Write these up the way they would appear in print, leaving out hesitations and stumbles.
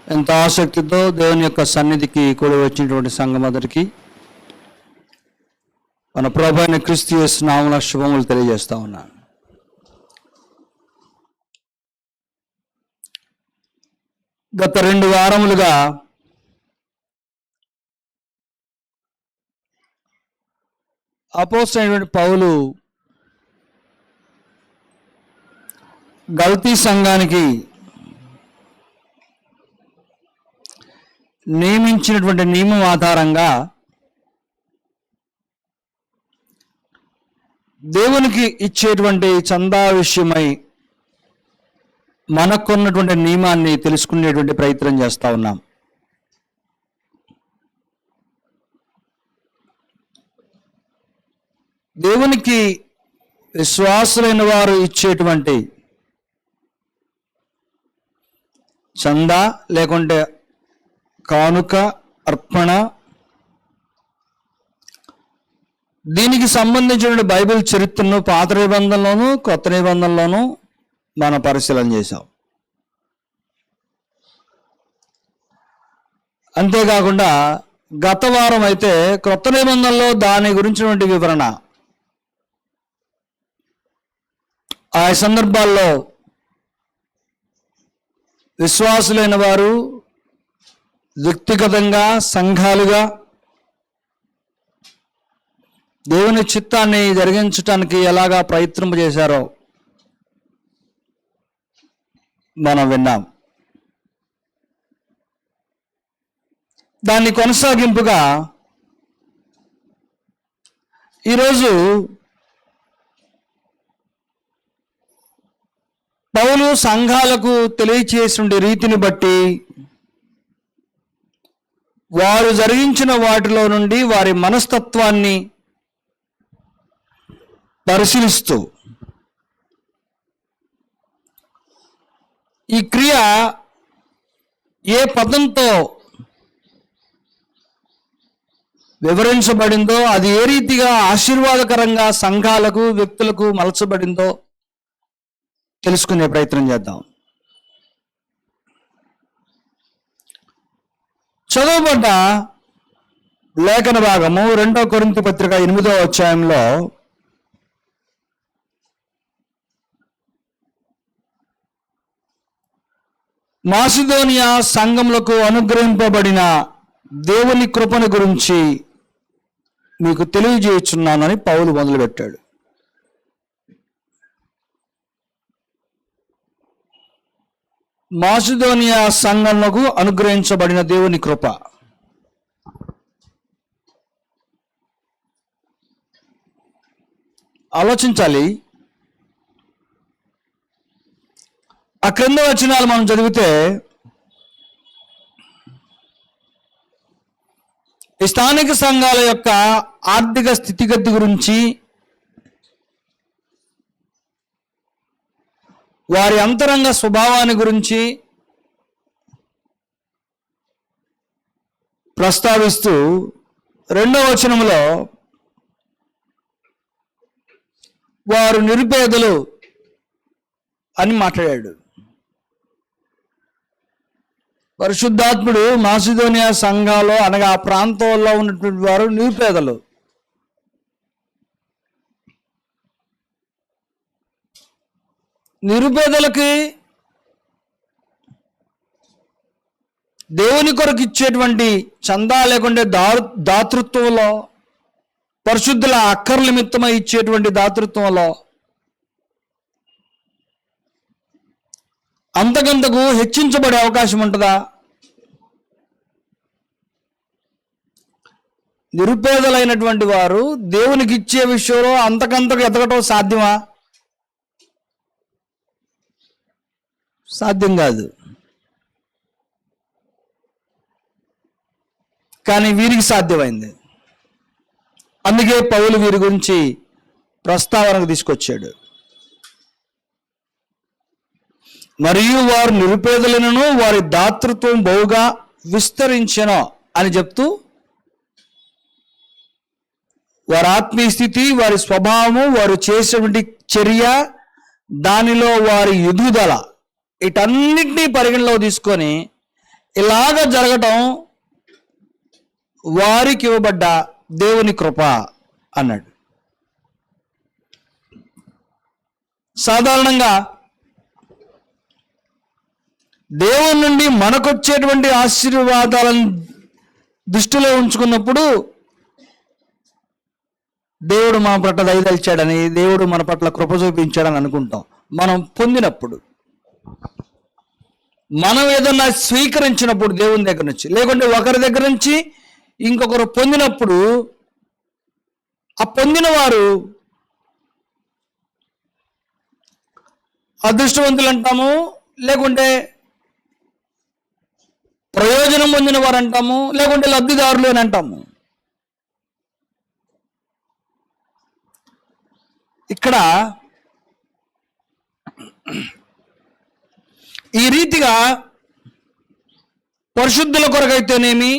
ఎంత ఆసక్తితో దేవుని యొక్క సన్నిధికి కూడి వచ్చినటువంటి సంఘమందరికీ మన ప్రభు అయిన క్రీస్తు యేసు నామమున శుభములు తెలియజేస్తా ఉన్నాను. గత 2 వారములుగా అపోస్తలుడైన పౌలు గల్తీ సంఘానికి నియమించినటువంటి నియమం ఆధారంగా దేవునికి ఇచ్చేటువంటి చందా విషయమై మనకున్నటువంటి నియమాన్ని తెలుసుకునేటువంటి ప్రయత్నం చేస్తూ ఉన్నాం. దేవునికి విశ్వాసులైన వారు ఇచ్చేటువంటి చందా లేకుంటే కానుక, అర్పణ, దీనికి సంబంధించిన బైబిల్ చరిత్రను పాత నిబంధనలోను కొత్త నిబంధనలోను మనం పరిశీలన చేశాం. అంతేకాకుండా గత వారం అయితే కొత్త నిబంధనలో దాని గురించినటువంటి వివరణ, ఆ సందర్భాల్లో విశ్వాసులైన వారు వ్యక్తిగతంగా సంఘాలుగా దేవుని చిత్తాన్ని జరిగించటానికి ఎలాగా ప్రయత్నం చేశారో మనం విన్నాం. దాన్ని కొనసాగింపుగా ఈరోజు పౌలు సంఘాలకు తెలియచేసిన రీతిని బట్టి వారు జరిగించిన వాటిలో నుండి వారి మనస్తత్వాన్ని పరిశీలిస్తూ ఈ క్రియ ఏ పదంతో వివరించబడిందో, అది ఏ రీతిగా ఆశీర్వాదకరంగా సంఘాలకు వ్యక్తులకు మలచబడిందో తెలుసుకునే ప్రయత్నం చేద్దాం. చదవబడ్డ లేఖన భాగము 2 కొరింథీ పత్రిక 8వ అధ్యాయంలో మాసిదోనియా సంఘములకు అనుగ్రహింపబడిన దేవుని కృపను గురించి మీకు తెలియజేయుచున్నానని పౌలు మొదలుపెట్టాడు. మాసిదోనియా సంఘములకు అనుగ్రహించబడిన దేవుని కృప. ఆలోచించాలి. ఆ క్రింద వచనాలు మనం చదివితే ఈ స్థానిక సంఘాల యొక్క ఆర్థిక స్థితిగతి గురించి, వారి అంతరంగ స్వభావాన్ని గురించి ప్రస్తావిస్తూ 2వ వచనంలో వారు నిరుపేదలు అని మాట్లాడాడు. పరిశుద్ధాత్ముడు మాసిదోనియా సంఘాల్లో అనగా ఆ ప్రాంతంలో ఉన్నటువంటి వారు నిరుపేదలు. నిరుపేదలకి దేవుని కొరకు ఇచ్చేటువంటి చందా లేకుంటే దాతృత్వంలో, పరిశుద్ధుల అక్కర్ల నిమిత్తమై ఇచ్చేటువంటి దాతృత్వంలో అంతకంతకు హెచ్చించబడే అవకాశం ఉంటుందా? నిరుపేదలైనటువంటి వారు దేవునికి ఇచ్చే విషయంలో అంతకంతకు ఎదగటం సాధ్యమా? సాధ్యం కాదు. కానీ వీరికి సాధ్యమైంది. అందుకే పౌలు వీరి గురించి ప్రస్తావనకు తీసుకొచ్చాడు. మరియు వారు నిరుపేదలను వారి దాతృత్వం బహుగా విస్తరించెను అని చెప్తూ వారి ఆత్మీయ స్థితి, వారి స్వభావము, వారు చేసేటువంటి చర్య, దానిలో వారి ఎదుగుదల, వీటన్నిటినీ పరిగణలో తీసుకొని ఇలాగ జరగటం వారికి ఇవ్వబడ్డ దేవుని కృప అన్నాడు. సాధారణంగా దేవుని నుండి మనకొచ్చేటువంటి ఆశీర్వాదాలను దృష్టిలో ఉంచుకున్నప్పుడు దేవుడు మన పట్ల దయదలిచాడని, దేవుడు మన పట్ల కృప చూపించాడని అనుకుంటాం. మనం పొందినప్పుడు, మనం ఏదన్నా స్వీకరించినప్పుడు దేవుని దగ్గర నుంచి, లేకుంటే ఒకరి దగ్గర నుంచి ఇంకొకరు పొందినప్పుడు ఆ పొందిన వారు అదృష్టవంతులు అంటాము, లేకుంటే ప్రయోజనం పొందిన వారు అంటాము, లేకుంటే లబ్ధిదారులు అని అంటాము. ఇక్కడ ఈ రీతిగా పరిశుద్ధుల కొరకైతేనేమి,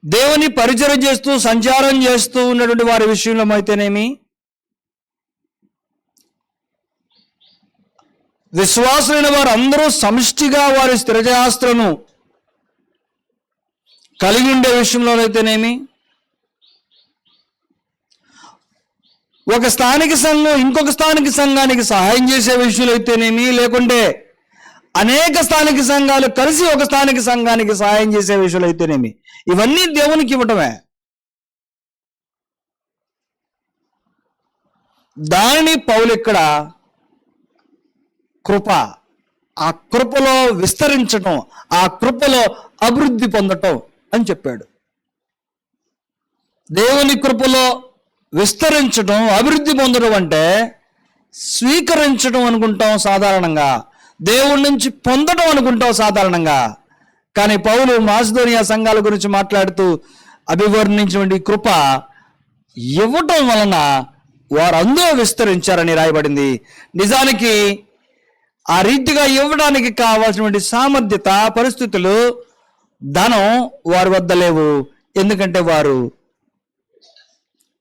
దేవుని పరిచయం చేస్తూ సంచారం చేస్తూ ఉన్నటువంటి వారి విషయంలో అయితేనేమి, విశ్వాసులైన వారు అందరూ సమిష్టిగా వారి స్థిరజాస్తులను కలిగి ఉండే విషయంలోనైతేనేమి, ఒక స్థానిక సంఘం ఇంకొక స్థానిక సంఘానికి సహాయం చేసే విషయంలో అయితేనేమి, లేకుంటే అనేక స్థానిక సంఘాలు కలిసి ఒక స్థానిక సంఘానికి సహాయం చేసే విషయంలో అయితేనేమి, ఇవన్నీ దేవునికి ఇవ్వటమే. దానిని పౌలు ఇక్కడ కృప, ఆ కృపలో విస్తరించటం, ఆ కృపలో అభివృద్ధి పొందటం అని చెప్పాడు. దేవుని కృపలో విస్తరించడం, అభివృద్ధి పొందడం అంటే స్వీకరించడం అనుకుంటాం సాధారణంగా, దేవుడి నుంచి పొందడం అనుకుంటాం సాధారణంగా. కానీ పౌలు మాసిదోనియా సంఘాల గురించి మాట్లాడుతూ అభివర్ణించినటువంటి కృప ఇవ్వటం వలన వారు అందరూ విస్తరించారని రాయబడింది. నిజానికి ఆ రీతిగా ఇవ్వడానికి కావాల్సినటువంటి సామర్థ్యత, పరిస్థితులు, ధనం వారి వద్ద లేవు. ఎందుకంటే వారు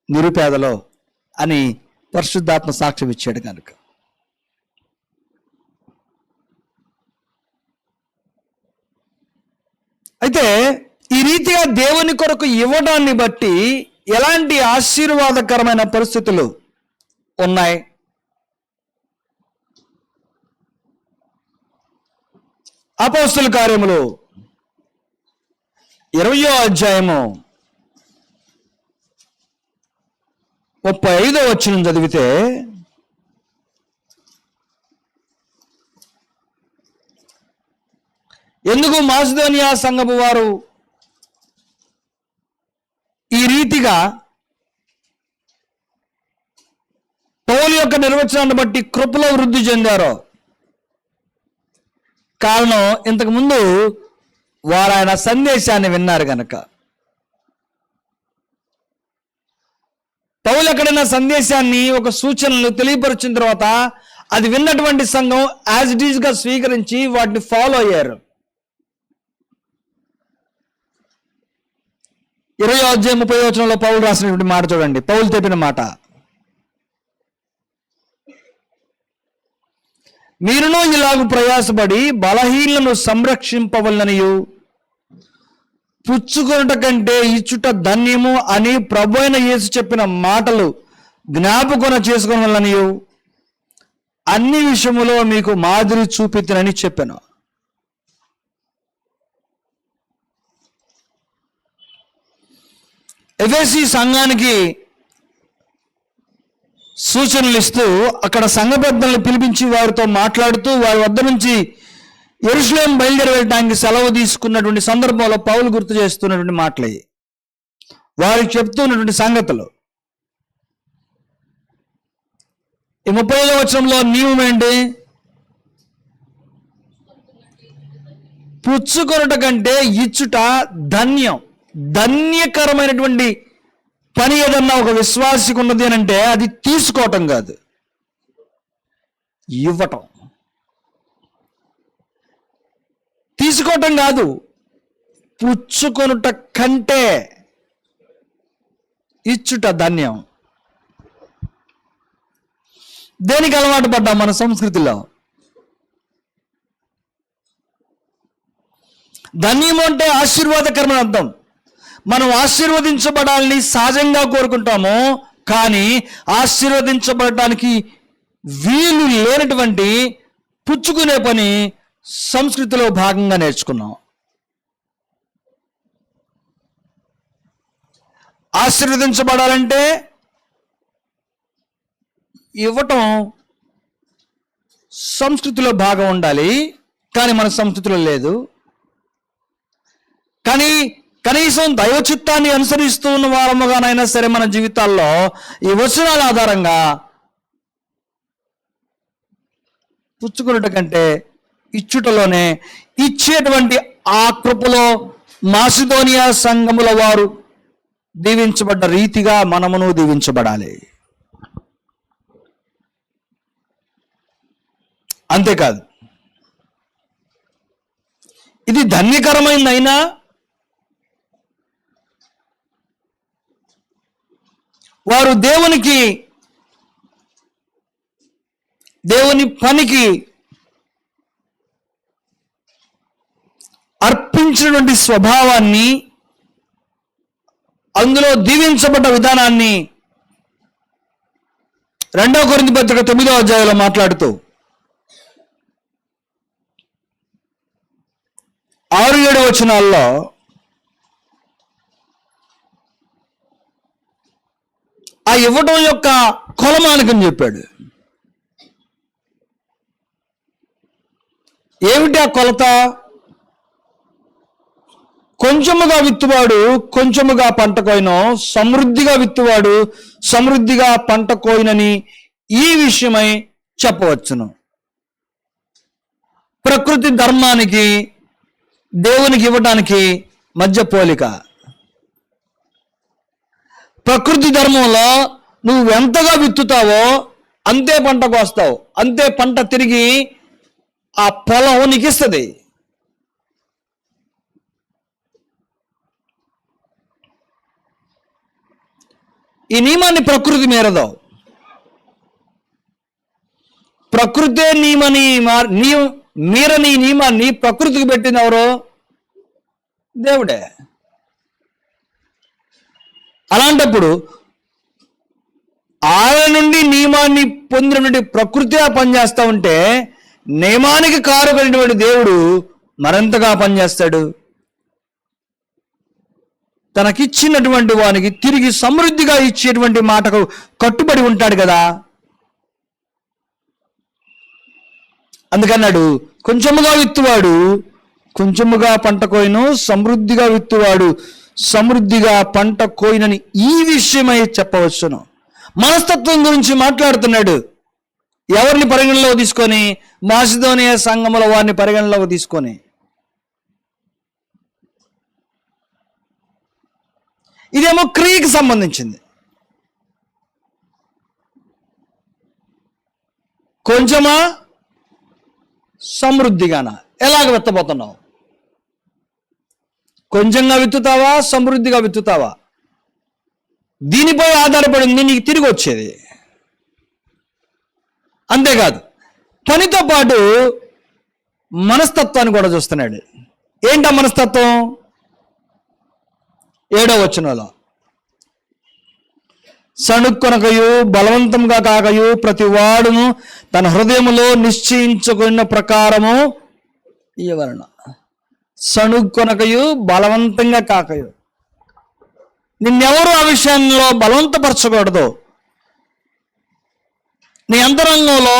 నిరుపేదలో అని పరిశుద్ధాత్మ సాక్ష్యం ఇచ్చాడు కనుక. అయితే ఈ రీతిగా దేవుని కొరకు ఇవ్వడాన్ని బట్టి ఎలాంటి ఆశీర్వాదకరమైన పరిస్థితులు ఉన్నాయి? అపోస్తలుల కార్యములు 20వ అధ్యాయము 35వ వచనం చదివితే, ఎందుకు మాసిదోనియా సంఘపు వారు ఈ రీతిగా పౌలు యొక్క నిర్వచనాన్ని బట్టి కృపలో వృద్ధి చెందారో? కారణం, ఇంతకుముందు వారు ఆయన సందేశాన్ని విన్నారు గనక. పౌలు ఎక్కడైనా సందేశాన్ని, ఒక సూచనలు తెలియపరిచిన తర్వాత అది విన్నటువంటి సంఘం యాజ్ ఇట్ ఈజ్ గా స్వీకరించి వాటిని ఫాలో అయ్యారు. 20వ అధ్యాయం 30వ వచనంలో పౌలు రాసినటువంటి మాట చూడండి. పౌలు చెప్పిన మాట, మీరును ఇలాగ ప్రయాసపడి బలహీనలను సంరక్షింపవలననియు పుచ్చుకొనుట కంటే ఇచ్చుట ధన్యము అని ప్రభువైన యేసు చెప్పిన మాటలు జ్ఞాపకం చేసుకోవాలనియు అన్ని విషయములో మీకు మాదిరి చూపితనని చెప్పాను. ఎఫెసీ సంఘానికి సూచనలు ఇస్తూ అక్కడ సంఘ పెద్దలను పిలిపించి వారితో మాట్లాడుతూ వారి వద్ద నుంచి యెరూషలేము బయలుదేరి వెళ్ళడానికి సెలవు తీసుకున్నటువంటి సందర్భంలో పౌలు గుర్తు చేస్తున్నటువంటి మాటలే, వారికి చెప్తున్నటువంటి సంగతులు. ఈ 35వ వచనంలో నియమం ఏంటి? పుచ్చుకొనుట కంటే ఇచ్చుట ధన్యం. ధన్యకరమైనటువంటి పని ఏదన్నా ఒక విశ్వాసికి ఉన్నది అని అంటే అది తీసుకోవటం కాదు, ఇవ్వటం. తీసుకోవటం కాదు, పుచ్చుకొనుట కంటే ఇచ్చుట ధన్యం. దేనికి అలవాటు పడ్డాం మన సంస్కృతిలో? ధన్యము అంటే ఆశీర్వాదకరమైన అర్థం. మనం ఆశీర్వదించబడాలని సహజంగా కోరుకుంటాము, కానీ ఆశీర్వదించబడటానికి వీలు లేనటువంటి పుచ్చుకునే పని సంస్కృతిలో భాగంగా నేర్చుకున్నాం. ఆశీర్వదించబడాలంటే ఇవ్వటం సంస్కృతిలో భాగం ఉండాలి, కానీ మన సంస్కృతిలో లేదు. కానీ కనీసం దైవ చిత్తాన్ని అనుసరిస్తూ ఉన్న వారముగానైనా సరే మన జీవితాల్లో ఈ వచనాల ఆధారంగా పుచ్చుకున్నట కంటే ఇచ్చుటలోనే, ఇచ్చేటువంటి ఆ కృపలో మాసిదోనియా సంఘముల వారు దీవించబడ్డ రీతిగా మనమును దీవించబడాలి. అంతేకాదు, ఇది ధన్యకరమైందైనా వారు దేవుని పనికి అర్పించినటువంటి స్వభావాన్ని, అందులో దీవించబడ్డ విధానాన్ని 2 కొరింథీ పత్రిక 9వ అధ్యాయంలో మాట్లాడుతూ 6-7 వచనాల్లో ఆ ఇవ్వడం యొక్క కొలమానకం చెప్పాడు. ఏమిటి ఆ కొలత? కొంచెముగా విత్తువాడు కొంచెముగా పంట కోయినో, సమృద్ధిగా విత్తువాడు సమృద్ధిగా పంట కోయినని ఈ విషయమై చెప్పవచ్చును. ప్రకృతి ధర్మానికి దేవునికి ఇవ్వడానికి మధ్య పోలిక. ప్రకృతి ధర్మంలో నువ్వు ఎంతగా విత్తుతావో అంతే పంట కోస్తావు, అంతే పంట తిరిగి ఆ పొలం నీకు ఇస్తుంది. ఈ నియమాన్ని ప్రకృతి మీరదు. ప్రకృతే మీరని నియమాన్ని ప్రకృతికి పెట్టింది ఎవరు? దేవుడే. అలాంటప్పుడు ఆయన నుండి నియమాన్ని పొందినటువంటి ప్రకృతి పనిచేస్తూ ఉంటే, నియమానికి కారకుడైనటువంటి దేవుడు మరింతగా పనిచేస్తాడు. తనకిచ్చినటువంటి వానికి తిరిగి సమృద్ధిగా ఇచ్చేటువంటి మాటకు కట్టుబడి ఉంటాడు కదా. అందుకన్నాడు, కొంచెముగా విత్తువాడు కొంచెముగా పంట కోయిను, సమృద్ధిగా విత్తువాడు సమృద్ధిగా పంట కోయినని ఈ విషయమై చెప్పవచ్చును. మనస్తత్వం గురించి మాట్లాడుతున్నాడు. ఎవరిని పరిగణలోకి తీసుకొని? మాసిదోనియా సంఘముల వారిని పరిగణలోకి తీసుకొని. ఇదేమో క్రియకి సంబంధించింది. కొంచెమా సమృద్ధిగానా? ఎలాగ విత్తబోతున్నావు? కొంచెంగా విత్తుతావా, సమృద్ధిగా విత్తుతావా? దీనిపై ఆధారపడింది నీకు తిరిగి వచ్చేది. అంతేకాదు, పనితో పాటు మనస్తత్వాన్ని కూడా చూస్తున్నాడు. ఏంటా మనస్తత్వం? 7వ వచనంలో, సణుక్కొనకయు బలవంతంగా కాకయు ప్రతి వాడును తన హృదయములో నిశ్చయించుకున్న ప్రకారము ఇవ్వవలెను. సణుక్కొనకయు బలవంతంగా కాకయు. నిన్నెవరు ఆ విషయంలో బలవంతపరచకూడదు. నీ అంతరంగంలో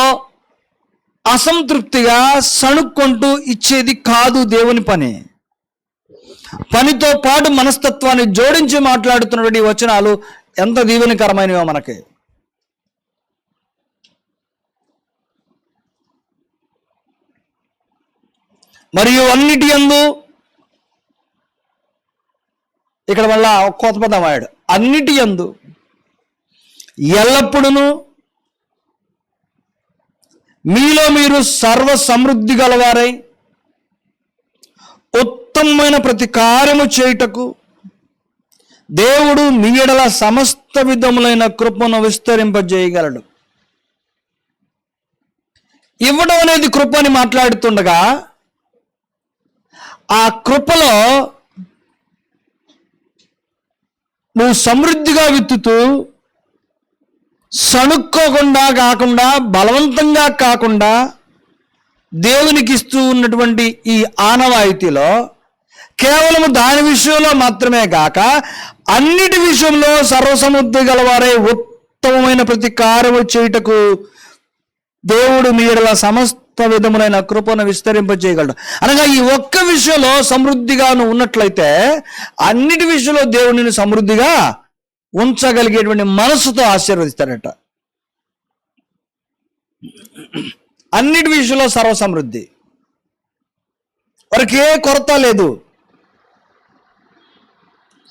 అసంతృప్తిగా సణుక్కుంటూ ఇచ్చేది కాదు దేవుని పని. పనితో పాటు మనస్తత్వాన్ని జోడించి మాట్లాడుతున్నటువంటి వచనాలు ఎంత దీవెనకరమైనవో మనకి. మరియు అన్నిటి యందు, ఇక్కడ వల్ల కొత్త పదం వాడాడు, అన్నిటి యందు ఎల్లప్పుడూ మీలో మీరు సర్వ సమృద్ధి గలవారై ఉత్తమమైన ప్రతి కార్యము చేయుటకు దేవుడు మీ ఎడల సమస్త విధములైన కృపను విస్తరింపజేయగలడు. ఇవ్వడం అనేది కృప అని మాట్లాడుతుండగా, ఆ కృపలో నువ్వు సమృద్ధిగా విత్తుతూ సణుక్కోకుండా కాకుండా, బలవంతంగా కాకుండా దేవునికి ఇస్తూ ఉన్నటువంటి ఈ ఆనవాయితీలో కేవలం దాని విషయంలో మాత్రమే కాక అన్నిటి విషయంలో సర్వసమృద్ధి గలవారే ఉత్తమమైన ప్రతి కార్యము చేయుటకు దేవుడు మీ యెడల సమస్త విధములైన కృపను విస్తరింపజేయగలడు. అనగా ఈ ఒక్క విషయంలో సమృద్ధిగా నువ్వు ఉన్నట్లయితే అన్నిటి విషయంలో దేవుడు నిన్ను సమృద్ధిగా ఉంచగలిగేటువంటి మనసుతో ఆశీర్వదిస్తాడట. అన్నిటి విషయంలో సర్వసమృద్ధి, వారికి ఏ కొరత లేదు,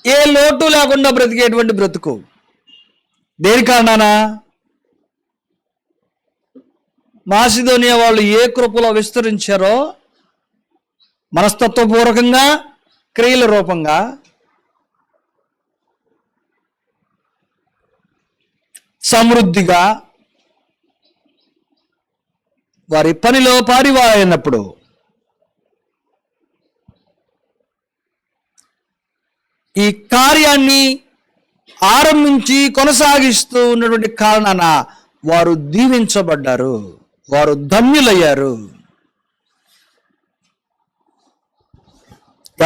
ఏ లోటు లేకుండా బ్రతికేటువంటి బ్రతుకు. దేని కారణానా? మాసిదోనియా వాళ్ళు ఏ కృపలో విస్తరించారో మనస్తత్వపూర్వకంగా, క్రియల రూపంగా సమృద్ధిగా వారి పనిలో పారివారైనప్పుడు ఈ కార్యాన్ని ఆరంభించి కొనసాగిస్తూ ఉన్నటువంటి కారణాన వారు దీవించబడ్డారు, వారు ధన్యులయ్యారు.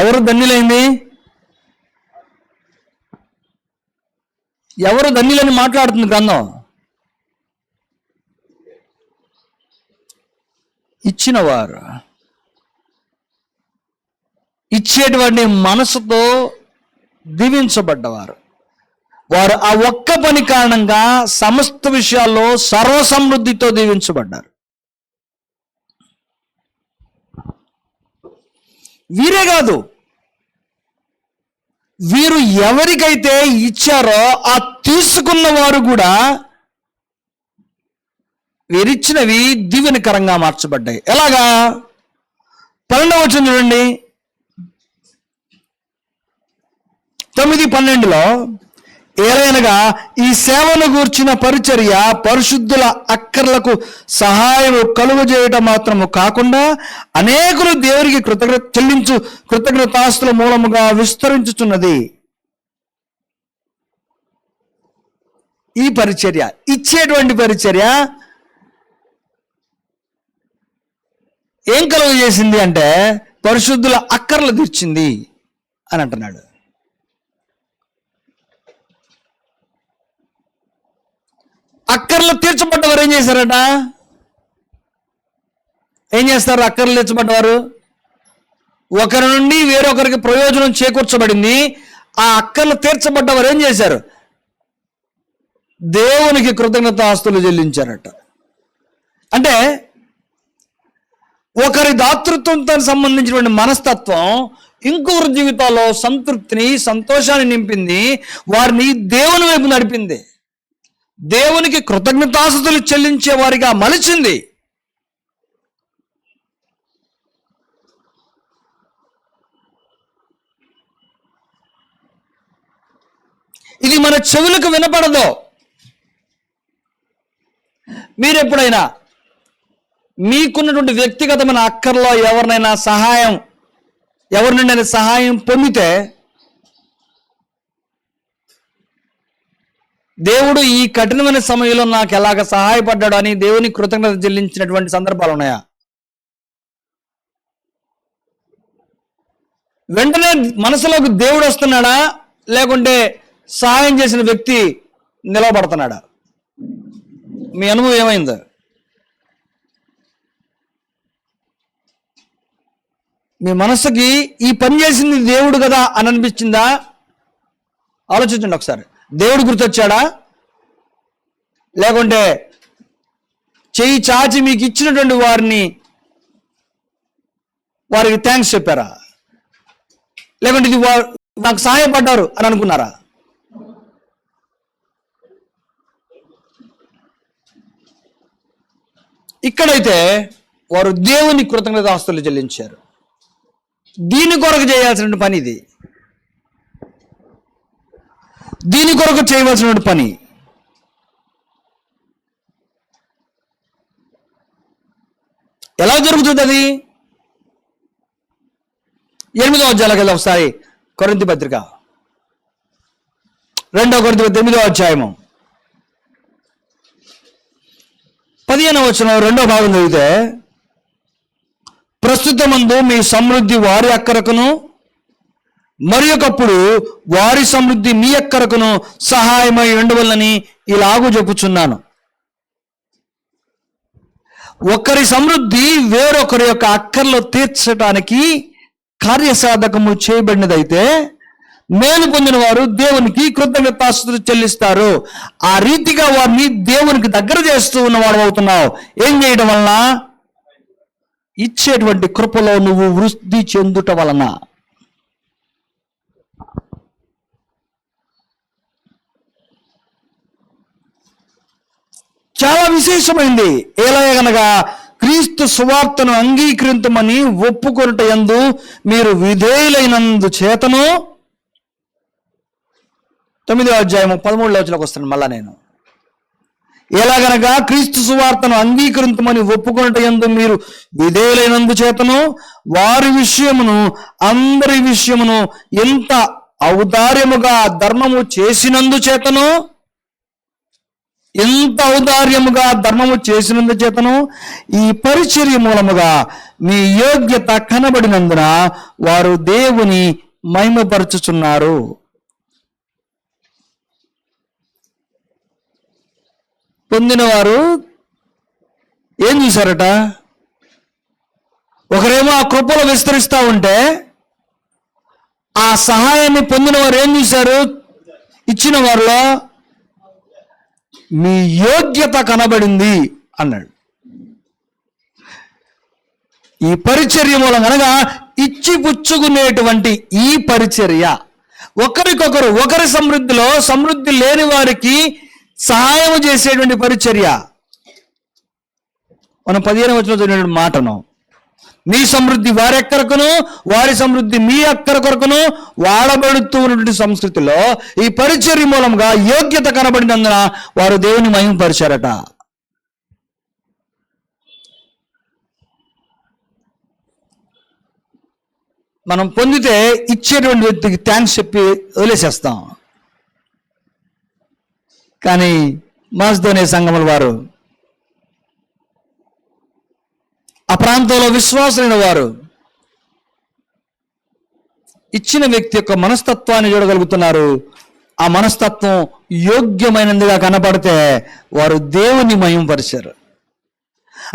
ఎవరు ధన్యులైంది? ఎవరు ధన్యులని మాట్లాడుతుంది గ్రంథం? ఇచ్చినవారు, ఇచ్చేటువంటి మనసుతో దీవించబడ్డవారు. వారు ఆ ఒక్క పని కారణంగా సమస్త విషయాల్లో సర్వసమృద్ధితో దీవించబడ్డారు. వీరే కాదు, వీరు ఎవరికైతే ఇచ్చారో ఆ తీసుకున్న వారు కూడా వీరిచ్చినవి దీవెనకరంగా మార్చబడ్డాయి. ఎలాగా? 12వ వచనం చూడండి. 9:12 ఏలైనగా ఈ సేవను గూర్చిన పరిచర్య పరిశుద్ధుల అక్కర్లకు సహాయము కలుగజేయటం మాత్రము కాకుండా అనేకులు దేవునికి కృతజ్ఞతాస్తుల మూలముగా విస్తరించుచున్నది. ఈ పరిచర్య, ఇచ్చేటువంటి పరిచర్య ఏం కలుగజేసింది అంటే పరిశుద్ధుల అక్కర్లు తీర్చింది అని అంటున్నాడు. అక్కర్లు తీర్చబడ్డవారు ఏం చేశారట? ఏం చేస్తారు? అక్కర్లు తీర్చబడ్డవారు ఒకరి నుండి వేరొకరికి ప్రయోజనం చేకూర్చబడింది. ఆ అక్కర్లు తీర్చబడ్డవారు ఏం చేశారు? దేవునికి కృతజ్ఞతాస్తులు చెల్లించారట. అంటే ఒకరి దాతృత్వంతో సంబంధించినటువంటి మనస్తత్వం ఇంకొకరి జీవితాల్లో సంతృప్తిని, సంతోషాన్ని నింపింది, వారిని దేవుని వైపు నడిపింది, దేవునికి కృతజ్ఞతాస్తులు చెల్లించే వారిగా మలిచింది. ఇది మన చెవులకు వినపడదు. మీరెప్పుడైనా మీకున్నటువంటి వ్యక్తిగతమైన అక్కర్లో ఎవరినైనా ఎవరి నుండి సహాయం పొందితే దేవుడు ఈ కఠినమైన సమయంలో నాకు ఎలాగ సహాయపడ్డాడు అని దేవుని కృతజ్ఞత చెల్లించినటువంటి సందర్భాలు ఉన్నాయా? వెంటనే మనసులోకి దేవుడు వస్తున్నాడా, లేకుంటే సహాయం చేసిన వ్యక్తి నిలబడుతున్నాడా? మీ అనుభవం ఏమైంది? మీ మనసుకి ఈ పని చేసింది దేవుడు కదా అని అనిపించిందా? ఆలోచించండి ఒకసారి. దేవుడు గుర్తొచ్చాడా, లేకుంటే చెయ్యి చాచి మీకు ఇచ్చినటువంటి వారికి థ్యాంక్స్ చెప్పారా, లేకుంటే ఇది నాకు సహాయపడ్డారు అని అనుకున్నారా? ఇక్కడైతే వారు దేవుని కృతజ్ఞతాస్తులు చెల్లించారు. దీని కొరకు చేయాల్సిన పని ఇది. దీని కొరకు చేయవలసిన పని. ఎలా జరుగుతుంది అది? 8వ అధ్యాయంలోకి వెళ్దాం ఒకసారి. కొరింథీ పత్రిక 2 కొరింథీ 8వ అధ్యాయము 15వ వచనం 2వ భాగం చదివితే, ప్రస్తుతమందు మీ సమృద్ధి వారి అక్కరకును మరి ఒకప్పుడు వారి సమృద్ధి మీ అక్కరకును సహాయమై ఉండవల్లని ఇలాగూ చెప్పుచున్నాను. ఒకరి సమృద్ధి వేరొకరి యొక్క అక్కర్లు తీర్చడానికి కార్యసాధకము చేయబడినదైతే మేలు పొందిన వారు దేవునికి కృతజ్ఞతాస్తుతులు చెల్లిస్తారు. ఆ రీతిగా వారిని దేవునికి దగ్గర చేస్తూ ఉన్నవాడు అవుతున్నావు. ఏం చేయడం వలన? ఇచ్చేటువంటి కృపలో నువ్వు వృద్ధి చెందుట వలన. చాలా విశేషమైంది. ఎలాగనగా క్రీస్తు సువార్తను అంగీకరించమని ఒప్పుకొనుట యందు మీరు విధేయులైనందు చేతను, 9వ అధ్యాయము 13వ వచనంలోకి వస్తాను మళ్ళా నేను. ఎలాగనగా క్రీస్తు సువార్తను అంగీకరించమని ఒప్పుకొనుట యందు మీరు విధేయులైనందు చేతను, వారి విషయమును అందరి విషయమును ఎంత ఔదార్యముగా ధర్మము చేసినందు చేతను, ఈ పరిచర్య మూలముగా మీ యోగ్యత కనబడినందున వారు దేవుని మహిమపరచుచున్నారు. పొందినవారు ఏం చూశారట? ఒకరేమో ఆ కృపలో విస్తరిస్తూ ఉంటే, ఆ సహాయాన్ని పొందిన వారు ఏం చూశారు? ఇచ్చిన వారిలో మీ యోగ్యత కనబడింది అన్నాడు. ఈ పరిచర్య మూలం అనగా ఇచ్చి పుచ్చుకునేటువంటి ఈ పరిచర్య, ఒకరికొకరు ఒకరి సమృద్ధిలో సమృద్ధి లేని వారికి సహాయం చేసేటువంటి పరిచర్య. మనం 15వ వచనంలో చదివిన మాటను, మీ సమృద్ధి వారి అక్కరకును వారి సమృద్ధి మీ అక్కర కొరకును వాడబడుతూ ఉన్నటువంటి సంస్కృతిలో ఈ పరిచర్య మూలంగా యోగ్యత కనబడినందున వారు దేవుని మహిమపరిచారట. మనం పొందితే ఇచ్చేటువంటి వ్యక్తికి థ్యాంక్స్ చెప్పి వదిలేసేస్తాం. కానీ మాస్దోనే సంఘముల వారు, ఆ ప్రాంతంలో విశ్వాసులైన వారు ఇచ్చిన వ్యక్తి యొక్క మనస్తత్వాన్ని చూడగలుగుతున్నారు. ఆ మనస్తత్వం యోగ్యమైనదిగా కనపడితే వారు దేవుని మహిమపరిచారు.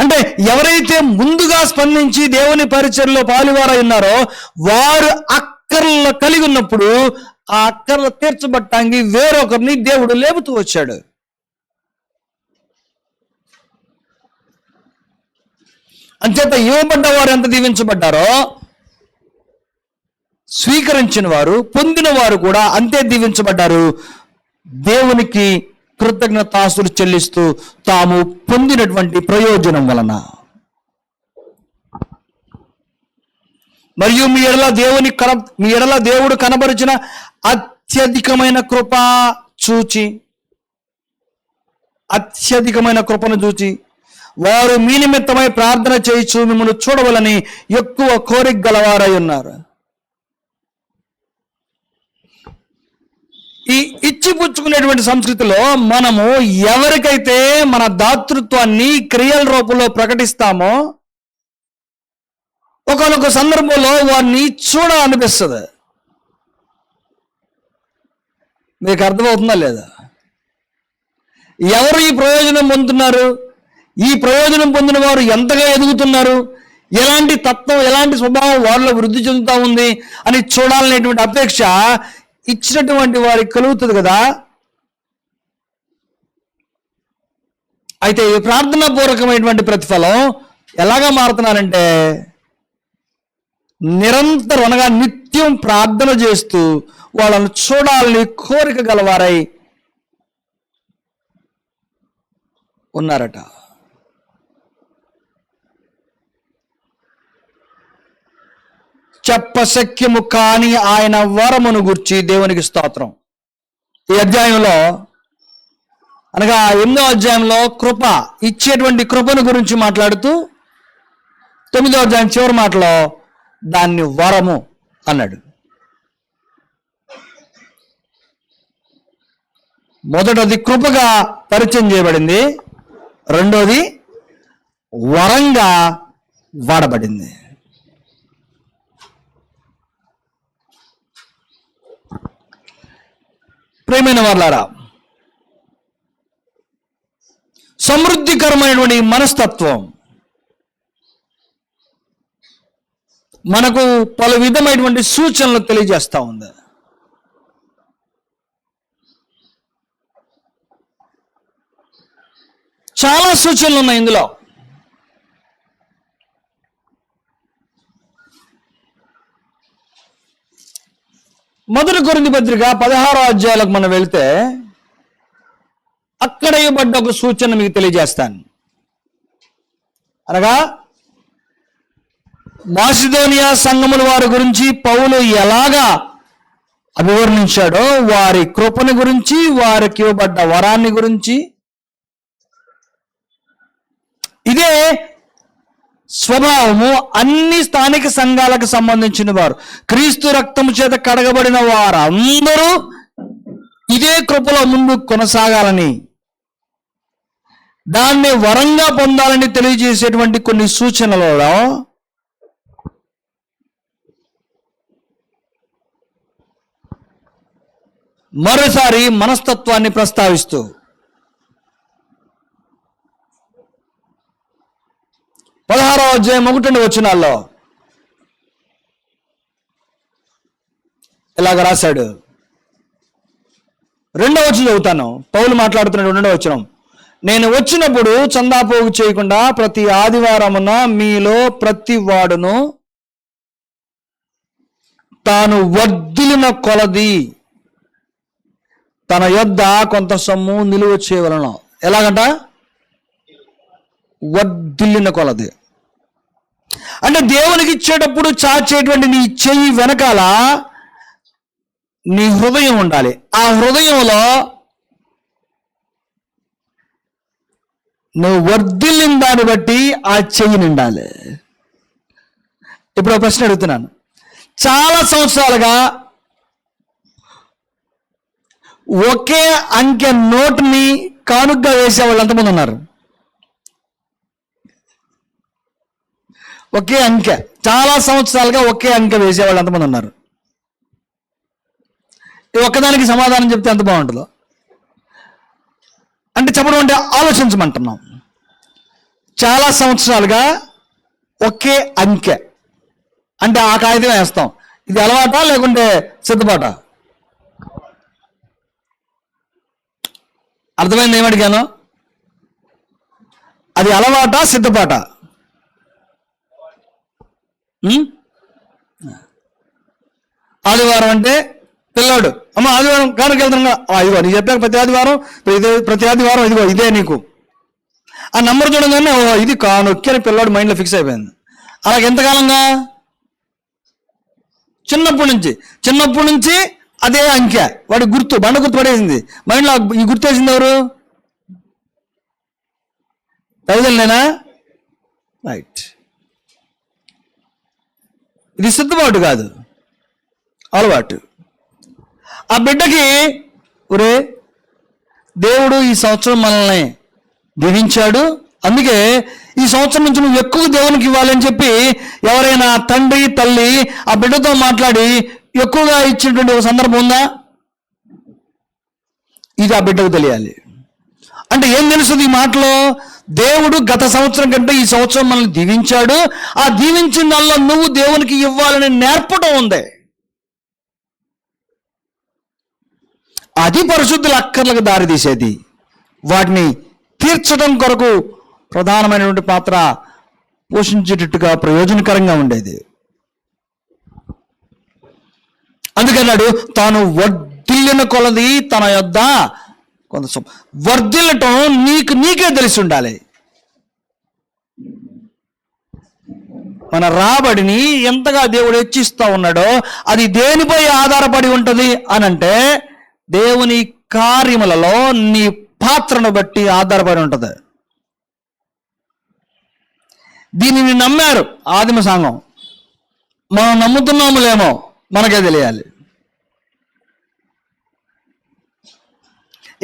అంటే ఎవరైతే ముందుగా స్పందించి దేవుని పరిచర్యలో పాలువారై ఉన్నారో వారు అక్కర్లు కలిగి ఉన్నప్పుడు ఆ అక్కర్లు తీర్చబట్టానికి వేరొకరిని దేవుడు లేపుతూ వచ్చాడు. అంచేత ఇవ్వబడ్డ వారు ఎంత దీవించబడ్డారో స్వీకరించిన వారు, పొందిన వారు కూడా అంతే దీవించబడ్డారు. దేవునికి కృతజ్ఞతాస్తుతులు చెల్లిస్తూ తాము పొందినటువంటి ప్రయోజనం వలన. మరియు మీ ఎడల దేవుడు కనబరిచిన అత్యధికమైన కృపను చూచి వారు మీ నిమిత్తమై ప్రార్థన చేయించు మిమ్మల్ని చూడవలని ఎక్కువ కోరిక గలవారై ఉన్నారు. ఈ ఇచ్చిపుచ్చుకునేటువంటి సంస్కృతిలో మనము ఎవరికైతే మన దాతృత్వాన్ని క్రియల రూపంలో ప్రకటిస్తామో ఒకనొక సందర్భంలో వారిని చూడాలనిపిస్తుంది. మీకు అర్థమవుతుందా లేదా? ఎవరు ఈ ప్రయోజనం పొందుతున్నారు? ఈ ప్రయోజనం పొందిన వారు ఎంతగా ఎదుగుతున్నారు? ఎలాంటి తత్వం, ఎలాంటి స్వభావం వారిలో వృద్ధి చెందుతా ఉంది అని చూడాలనేటువంటి అపేక్ష ఇచ్చినటువంటి వారికి కలుగుతుంది కదా. అయితే ఈ ప్రార్థనా పూర్వకమైనటువంటి ప్రతిఫలం ఎలాగా మారుతున్నారంటే నిరంతరం అనగా నిత్యం ప్రార్థన చేస్తూ వాళ్ళను చూడాలని కోరిక గలవారై ఉన్నారట. చెప్పశక్యము కాని ఆయన వరమును గుర్చి దేవునికి స్తోత్రం. ఈ అధ్యాయంలో అనగా 8వ అధ్యాయంలో కృప, ఇచ్చేటువంటి కృపను గురించి మాట్లాడుతూ 9వ అధ్యాయం చివరి మాటలో దాన్ని వరము, అన్నాడు. మొదటది కృపగా పరిచయం చేయబడింది, రెండోది వరంగా వాడబడింది. ప్రియమైన వారలారా, సమృద్ధికరమైనటువంటి మనస్తత్వం మనకు పలు విధమైనటువంటి సూచనలు తెలియజేస్తూ ఉంది. చాలా సూచనలు ఉన్నాయి ఇందులో. మొదటి కొరింథీ పత్రిక 16వ అధ్యాయాలకు మనం వెళ్తే అక్కడ ఇవ్వబడ్డ ఒక సూచన మీకు తెలియజేస్తాను. అనగా మాసిదోనియా సంఘముల వారి గురించి పౌలు ఎలాగా అభివర్ణించాడో, వారి కృపను గురించి, వారికి ఇవ్వబడ్డ వరాన్ని గురించి, ఇదే స్వభావము అన్ని స్థానిక సంఘాలకు సంబంధించిన వారు, క్రీస్తు రక్తము చేత కడగబడిన వారందరూ ఇదే కృపలో ముందు కొనసాగాలని, దాన్ని వరంగా పొందాలని తెలియజేసేటువంటి కొన్ని సూచనలలో మరోసారి మనస్తత్వాన్ని ప్రస్తావిస్తూ 16వ అధ్యాయం 1 వచనాల్లో ఇలాగ రాశాడు. 2వ వచనం చదువుతాను. పౌలు మాట్లాడుతున్నాడు. 2వ వచనం, నేను వచ్చినప్పుడు చందాపోగు చేయకుండా ప్రతి ఆదివారమున మీలో ప్రతి వాడును తాను వర్ధిల్లిన కొలది తన యొద్ద కొంత సొమ్ము నిలువ చేయవలెను. ఎలాగంట? వర్ధిల్లిన కొలది. అంటే దేవునికి ఇచ్చేటప్పుడు చాచేటువంటి నీ చెయ్యి వెనకాల నీ హృదయం ఉండాలి. ఆ హృదయంలో నువ్వు వర్ధిల్లిన దాన్ని బట్టి ఆ చెయ్యి నిండాలి. ఇప్పుడు ఒక ప్రశ్న అడుగుతున్నాను. చాలా సంవత్సరాలుగా ఒకే అంకె నోటుని కానుకగా వేసేవాళ్ళు ఎంతమంది ఉన్నారు? ఒకే అంకె, చాలా సంవత్సరాలుగా ఒకే అంకె వేసేవాళ్ళు ఎంతమంది ఉన్నారు? ఈ ఒక్కదానికి సమాధానం చెప్తే ఎంత బాగుంటుందో. అంటే చెప్పడం అంటే ఆలోచించమంటున్నాం. చాలా సంవత్సరాలుగా ఒకే అంకె అంటే ఆ కాగితం వేస్తాం. ఇది అలవాటా లేకుంటే సిద్ధపాట? అర్థమైంది ఏమడిగాను? అది అలవాటా సిద్ధపాట? ఆదివారం అంటే పిల్లాడు, అమ్మ ఆదివారం కానుక వెళ్తున్నా, ఇదిగో నీకు చెప్పాక ప్రతి ఆదివారం ఇదిగో ఇదే నీకు. ఆ నంబర్ చూడగానే ఇది కానుక్కి అని పిల్లాడు మైండ్లో ఫిక్స్ అయిపోయింది. అలాగే ఎంతకాలంగా? చిన్నప్పటి నుంచి అదే అంకె, వాడి గుర్తు, బండ గుర్తు పడేసింది మైండ్లో. ఈ గుర్తేసింది ఎవరు? తల్లిదండ్రులేనా? రైట్. ఇది సిద్ధపాటు కాదు, అలవాటు. ఆ బిడ్డకి ఒరే దేవుడు ఈ సంవత్సరం మనల్ని దీవించాడు, అందుకే ఈ సంవత్సరం నుంచి నువ్వు ఎక్కువ దేవునికి ఇవ్వాలని చెప్పి ఎవరైనా తండ్రి తల్లి ఆ బిడ్డతో మాట్లాడి ఎక్కువగా ఇచ్చినటువంటి ఒక సందర్భం ఉందా? ఇది ఆ బిడ్డకు తెలియాలి. అంటే ఏం తెలుస్తుంది ఈ మాటలో? దేవుడు గత సంవత్సరం కంటే ఈ సంవత్సరం మనల్ని దీవించాడు, ఆ దీవించిన దానిలో నువ్వు దేవునికి ఇవ్వాలని నేర్పడం ఉంది. అది పరిశుద్ధుల అక్కర్లకు దారితీసేది, వాటిని తీర్చడం కొరకు ప్రధానమైనటువంటి పాత్ర పోషించేటట్టుగా ప్రయోజనకరంగా ఉండేది. అందుకన్నాడు తాను వర్ధిల్లిన కొలది తన యొద్ద కొంత వర్ధిల్లటం నీకే తెలిసి ఉండాలి. మన రాబడిని ఎంతగా దేవుడు హెచ్చిస్తూ ఉన్నాడో అది దేనిపై ఆధారపడి ఉంటుంది అనంటే దేవుని కార్యములలో నీ పాత్రను బట్టి ఆధారపడి ఉంటుంది. దీనిని నమ్మారు ఆదిమ సంఘం, మనం నమ్ముతున్నాములేమో మనకే తెలియాలి.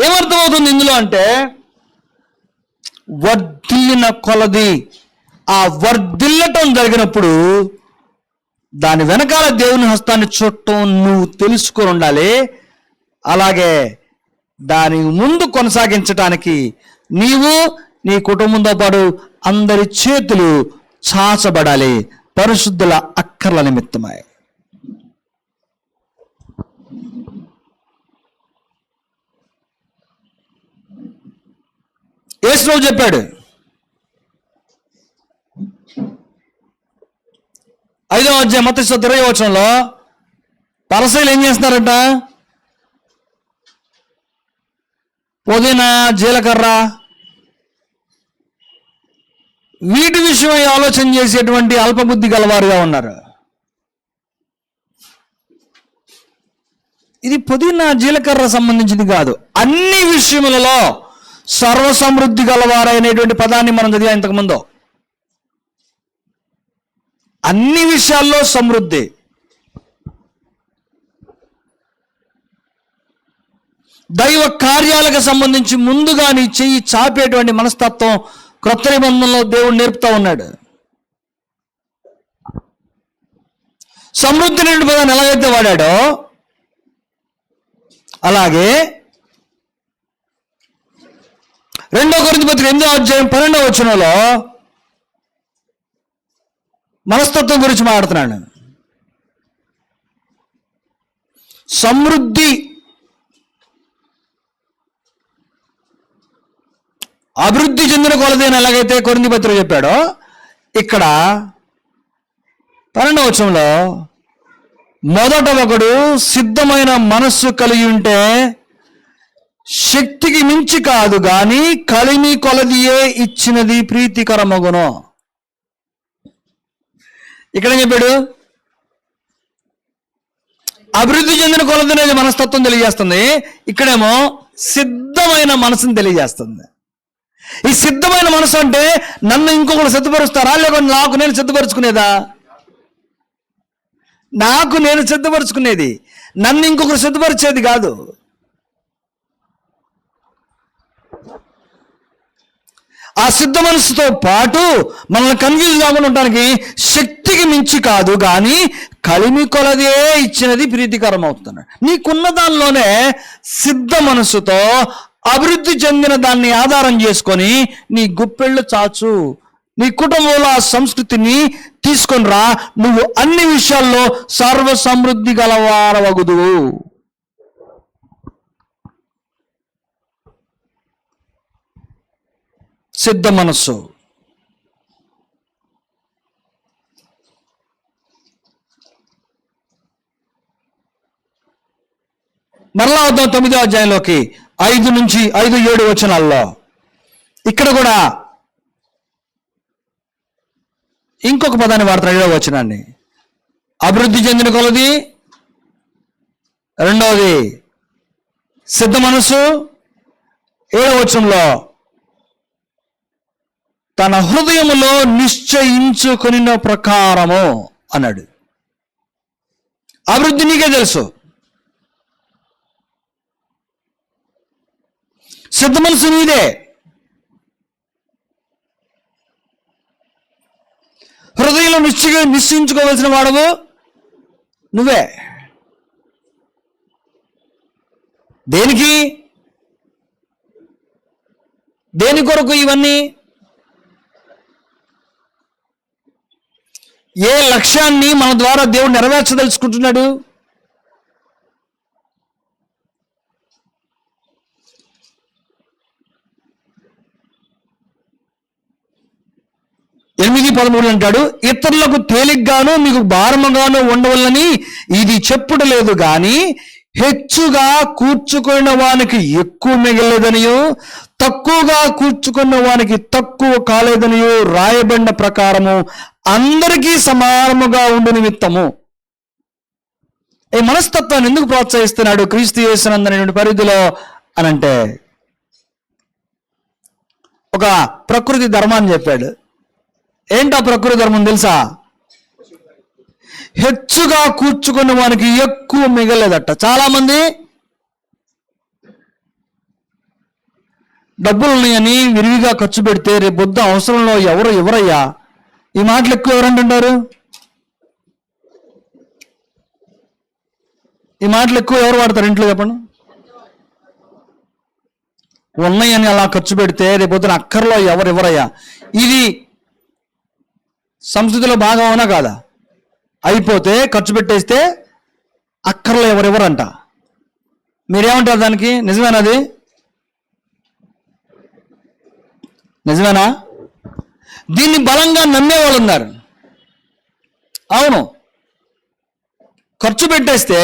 ఏమర్థమవుతుంది ఇందులో అంటే, వర్ధిల్లిన కొలది, ఆ వర్ధిల్లటం జరిగినప్పుడు దాని వెనకాల దేవుని హస్తాన్ని చూడటం నువ్వు తెలుసుకొని ఉండాలి. అలాగే దాని ముందు కొనసాగించటానికి నీవు నీ కుటుంబంతో పాటు అందరి చేతులు చాచబడాలి, పరిశుద్ధుల అక్కర్ల నిమిత్తమై. యేసు చెప్పాడు, 5వ అధ్యాయం మత్తయి 20వ వచనంలో పరిసయ్యులు ఏం చేస్తున్నారంట? పుదీనా, జీలకర్ర వీటి విషయమై ఆలోచన చేసేటువంటి అల్పబుద్ధి గలవారుగా ఉన్నారు. ఇది పుదీనా, జీలకర్ర సంబంధించింది కాదు. అన్ని విషయములలో సర్వసమృద్ధి గలవారైనటువంటి పదాన్ని మనం చదివా ఇంతకుముందు. అన్ని విషయాల్లో సమృద్ధి. దైవ కార్యాలకు సంబంధించి ముందుగా నీ చెయ్యి చాపేటువంటి మనస్తత్వం క్రొత్త నిబంధనలో దేవుడు నేర్పుతా ఉన్నాడు. సమృద్ధి నుండి పదాన్ని ఎలాగైతే వాడాడో అలాగే 2 కొరింథీ పత్రిక 8వ అధ్యాయం 12వ వచనంలో మనస్తత్వం గురించి మాట్లాడుతున్నాడు. సమృద్ధి, అభివృద్ధి చెందిన కొలది అని ఎలాగైతే కొరింథీ పత్రిక చెప్పాడో, ఇక్కడ 12వ వచనంలో మొదట ఒకడు సిద్ధమైన మనస్సు కలిగి ఉంటే శక్తికి మించి కాదు గాని కలిమి కొలదియే ఇచ్చినది ప్రీతికరమగును. ఇక్కడ చెప్పాడు, అభివృద్ధి చెందిన కొలది అనేది మనస్తత్వం తెలియజేస్తుంది. ఇక్కడేమో సిద్ధమైన మనసుని తెలియజేస్తుంది. ఈ సిద్ధమైన మనసు అంటే నన్ను ఇంకొకరు సిద్ధపరుస్తారా, లేకపోతే నాకు నేను సిద్ధపరుచుకునేదా? నాకు నేను సిద్ధపరుచుకునేది, నన్ను ఇంకొకరు సిద్ధపరిచేది కాదు. ఆ సిద్ధ మనసుతో పాటు మనల్ని కన్ఫ్యూజ్ కాకుండా ఉండడానికి శక్తికి మించి కాదు కానీ కలిమి కొలదే ఇచ్చినది ప్రీతికరం అవుతున్నాడు. నీకున్న దానిలోనే సిద్ధ మనసుతో అభివృద్ధి చెందిన దాన్ని ఆధారం చేసుకొని నీ గుప్పెళ్ళు చాచు, నీ కుటుంబంలో ఆ సంస్కృతిని తీసుకొని రా. నువ్వు అన్ని విషయాల్లో సర్వ సమృద్ధి గలవారవగుదువు. సిద్ధ మనస్సు. మరలా వద్దాం 9వ అధ్యాయంలోకి 5 నుంచి 5-7 వచనాల్లో. ఇక్కడ కూడా ఇంకొక పదాన్ని వాడతాడు, 7వ వచనాన్ని. అభివృద్ధి చెందిన కొలది, రెండవది సిద్ధ మనసు, 7వ వచనంలో తన హృదయములో నిశ్చయించుకొనిన ప్రకారము అన్నాడు. అభివృద్ధి నీకే తెలుసు, సిద్ధ మనసు నీదే. హృదయంలో నిశ్చయించుకోవలసిన వాడవు నువ్వే. దేనికి, దేని కొరకు ఇవన్నీ? ఏ లక్ష్యాన్ని మన ద్వారా దేవుడు నెరవేర్చదలుచుకుంటున్నాడు? ఎనిమిది 13 అంటాడు, ఇతరులకు తేలిగ్గాను మీకు భారముగాను ఉండవలని ఇది చెప్పుట లేదు గాని హెచ్చుగా కూర్చుకున్న వానికి ఎక్కువ మిగలేదనియు తక్కువగా కూర్చుకున్న వానికి తక్కువ కాలేదనియు రాయబడిన ప్రకారము అందరికీ సమానముగా ఉండు నిమిత్తము. ఈ మనస్తత్వాన్ని ఎందుకు ప్రోత్సహిస్తున్నాడు క్రీస్తు యేసునందనేటువంటి పరిధిలో అనంటే, ఒక ప్రకృతి ధర్మాన్ని చెప్పాడు. ఏంటో ప్రకృతి ధర్మం తెలుసా? హెచ్చుగా కూర్చుకున్న వానికి ఎక్కువ మిగలేదట. చాలామంది డబ్బులు ఉన్నాయని విరివిగా ఖర్చు పెడితే రేపు పొద్దు అవసరంలో ఎవరయ్యా ఈ మాటలు ఎక్కువ ఎవరంటుంటారు? ఈ మాటలు ఎక్కువ ఎవరు వాడతారు ఇంట్లో చెప్పండి? ఉన్నాయని అలా ఖర్చు పెడితే రేపు పొద్దున అక్కర్లో ఎవరయ్యా. ఇది సంస్కృతిలో భాగం అవునా కాదా? అయిపోతే ఖర్చు పెట్టేస్తే అక్కర్లో ఎవరంట. మీరేమంటారు దానికి? నిజమేనది? నిజమేనా? దీన్ని బలంగా నమ్మేవాళ్ళు ఉన్నారు. అవును, ఖర్చు పెట్టేస్తే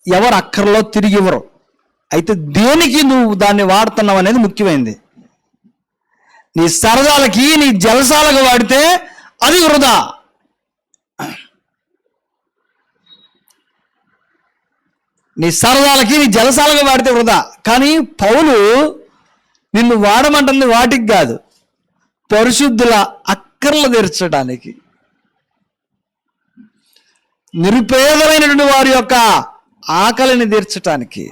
ఎవరు అక్కర్లో తిరిగి ఇవ్వరు. అయితే దేనికి నువ్వు దాన్ని వాడుతున్నావు అనేది ముఖ్యమైనది. నీ సరదాలకి, నీ జలసాలకు వాడితే అది వృధా. నీ సరదాలకి, నీ జలసాలకు వాడితే వృధా. కానీ పౌలు నిన్ను వాడమంటుంది వాటికి కాదు, పరిశుద్ధుల అక్కర్లు తీర్చడానికి, నిరుపేదమైనటువంటి వారి యొక్క ఆకలిని తీర్చడానికి.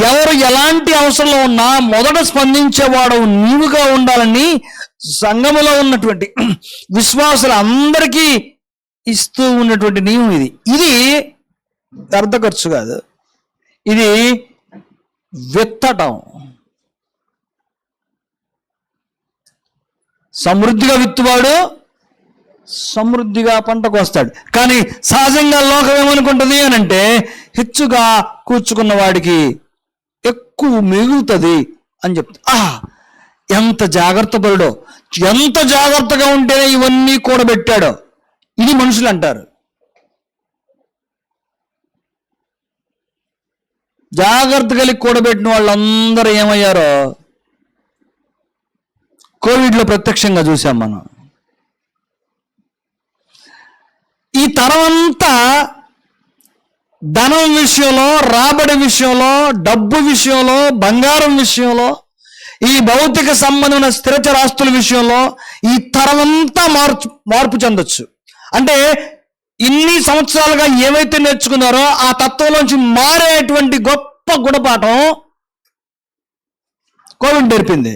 ఎవరు ఎలాంటి అవసరంలో ఉన్నా మొదట స్పందించేవాడు నీవుగా ఉండాలని సంఘములో ఉన్నటువంటి విశ్వాసులు అందరికీ ఇస్తూ ఉన్నటువంటి నియమం ఇది. ఇది వ్యర్థ ఖర్చు కాదు, ఇది విత్తటం. సమృద్ధిగా విత్తువాడు సమృద్ధిగా పంటకు వస్తాడు. కానీ సహజంగా లోకం ఏమనుకుంటుంది అని అంటే, హెచ్చుగా కూర్చుకున్న వాడికి ఎక్కువ మిగులుతుంది అని చెప్తా. ఎంత జాగ్రత్త పరుడో, ఎంత జాగ్రత్తగా ఉంటేనే ఇవన్నీ కూడబెట్టాడో ఇది మనుషులు అంటారు. జాగ్రత్త కలిగి కూడబెట్టిన వాళ్ళందరూ ఏమయ్యారో కోవిడ్లో ప్రత్యక్షంగా చూసాం మనం. ఈ తరం అంతా ధనం విషయంలో, రాబడి విషయంలో, డబ్బు విషయంలో, బంగారం విషయంలో, ఈ భౌతిక సంబంధమైన స్థిరచరాస్తుల విషయంలో ఈ తరం అంతా మార్పు చెందొచ్చు. అంటే ఇన్ని సంవత్సరాలుగా ఏవైతే నేర్చుకున్నారో ఆ తత్వంలోంచి మారేటువంటి గొప్ప గుణపాఠం కోవిడ్ నేర్పింది.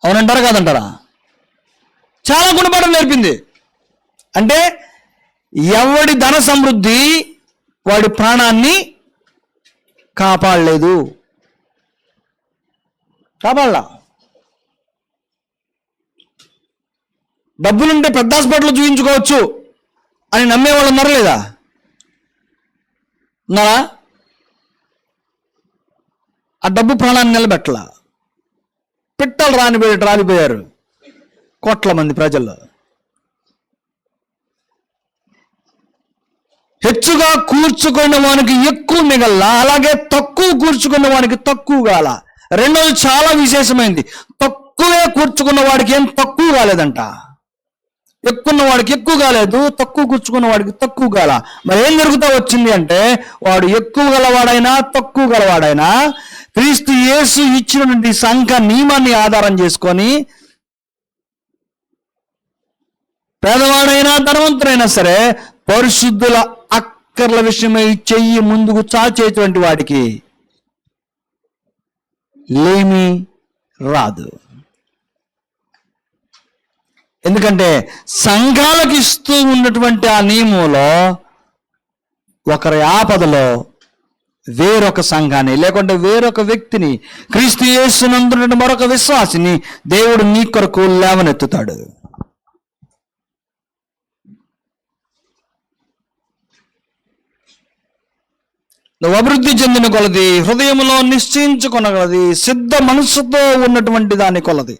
అవునంటారా కాదంటారా? చాలా గుణపాఠం నేర్పింది. అంటే ఎవడి ధన సమృద్ధి వాడి ప్రాణాన్ని కాపాడలేదు, కాపాడలా. డబ్బులుంటే పెద్ద హాస్పిటల్ చూపించుకోవచ్చు అని నమ్మేవాళ్ళు ఉన్నారు లేదా? ఉన్నారా? ఆ డబ్బు ప్రాణాన్ని నిలబెట్టలా. పిట్టలు రాలిపోయారు కోట్ల మంది ప్రజల్లో. హెచ్చుగా కూర్చుకున్న వానికి ఎక్కువ మిగల్లా, అలాగే తక్కువ కూర్చుకున్న వానికి తక్కువ కాల. రెండోది చాలా విశేషమైంది. తక్కువే కూర్చుకున్న వాడికి ఏం తక్కువ కాలేదంట. ఎక్కువ వాడికి ఎక్కువ కాలేదు, తక్కువ కూర్చుకున్న వాడికి తక్కువ కాల. మరి ఏం జరుగుతూ వచ్చింది అంటే, వాడు ఎక్కువ గలవాడైనా తక్కువ గలవాడైనా క్రీస్తు యేసు ఇచ్చినటువంటి సంఘ నియమాన్ని ఆధారం చేసుకొని పేదవాడైనా ధనవంతుడైనా సరే పరిశుద్ధుల అక్కర్ల విషయమై చెయ్యి ముందుకు చాచేటువంటి వాడికి లేమి రాదు. ఎందుకంటే సంఘాలకు ఇస్తూ ఉన్నటువంటి ఆ నియమంలో ఒకరి ఆపదలో వేరొక సంఘాన్ని, లేకుంటే వేరొక వ్యక్తిని, క్రీస్తు యేసునందున మరొక విశ్వాసిని దేవుడు నీ కొరకు లేవనెత్తుతాడు. నువ్వు అభివృద్ధి చెందిన కొలది, హృదయంలో నిశ్చయించుకొనగలది, సిద్ధ మనస్సుతో ఉన్నటువంటి దాని కొలది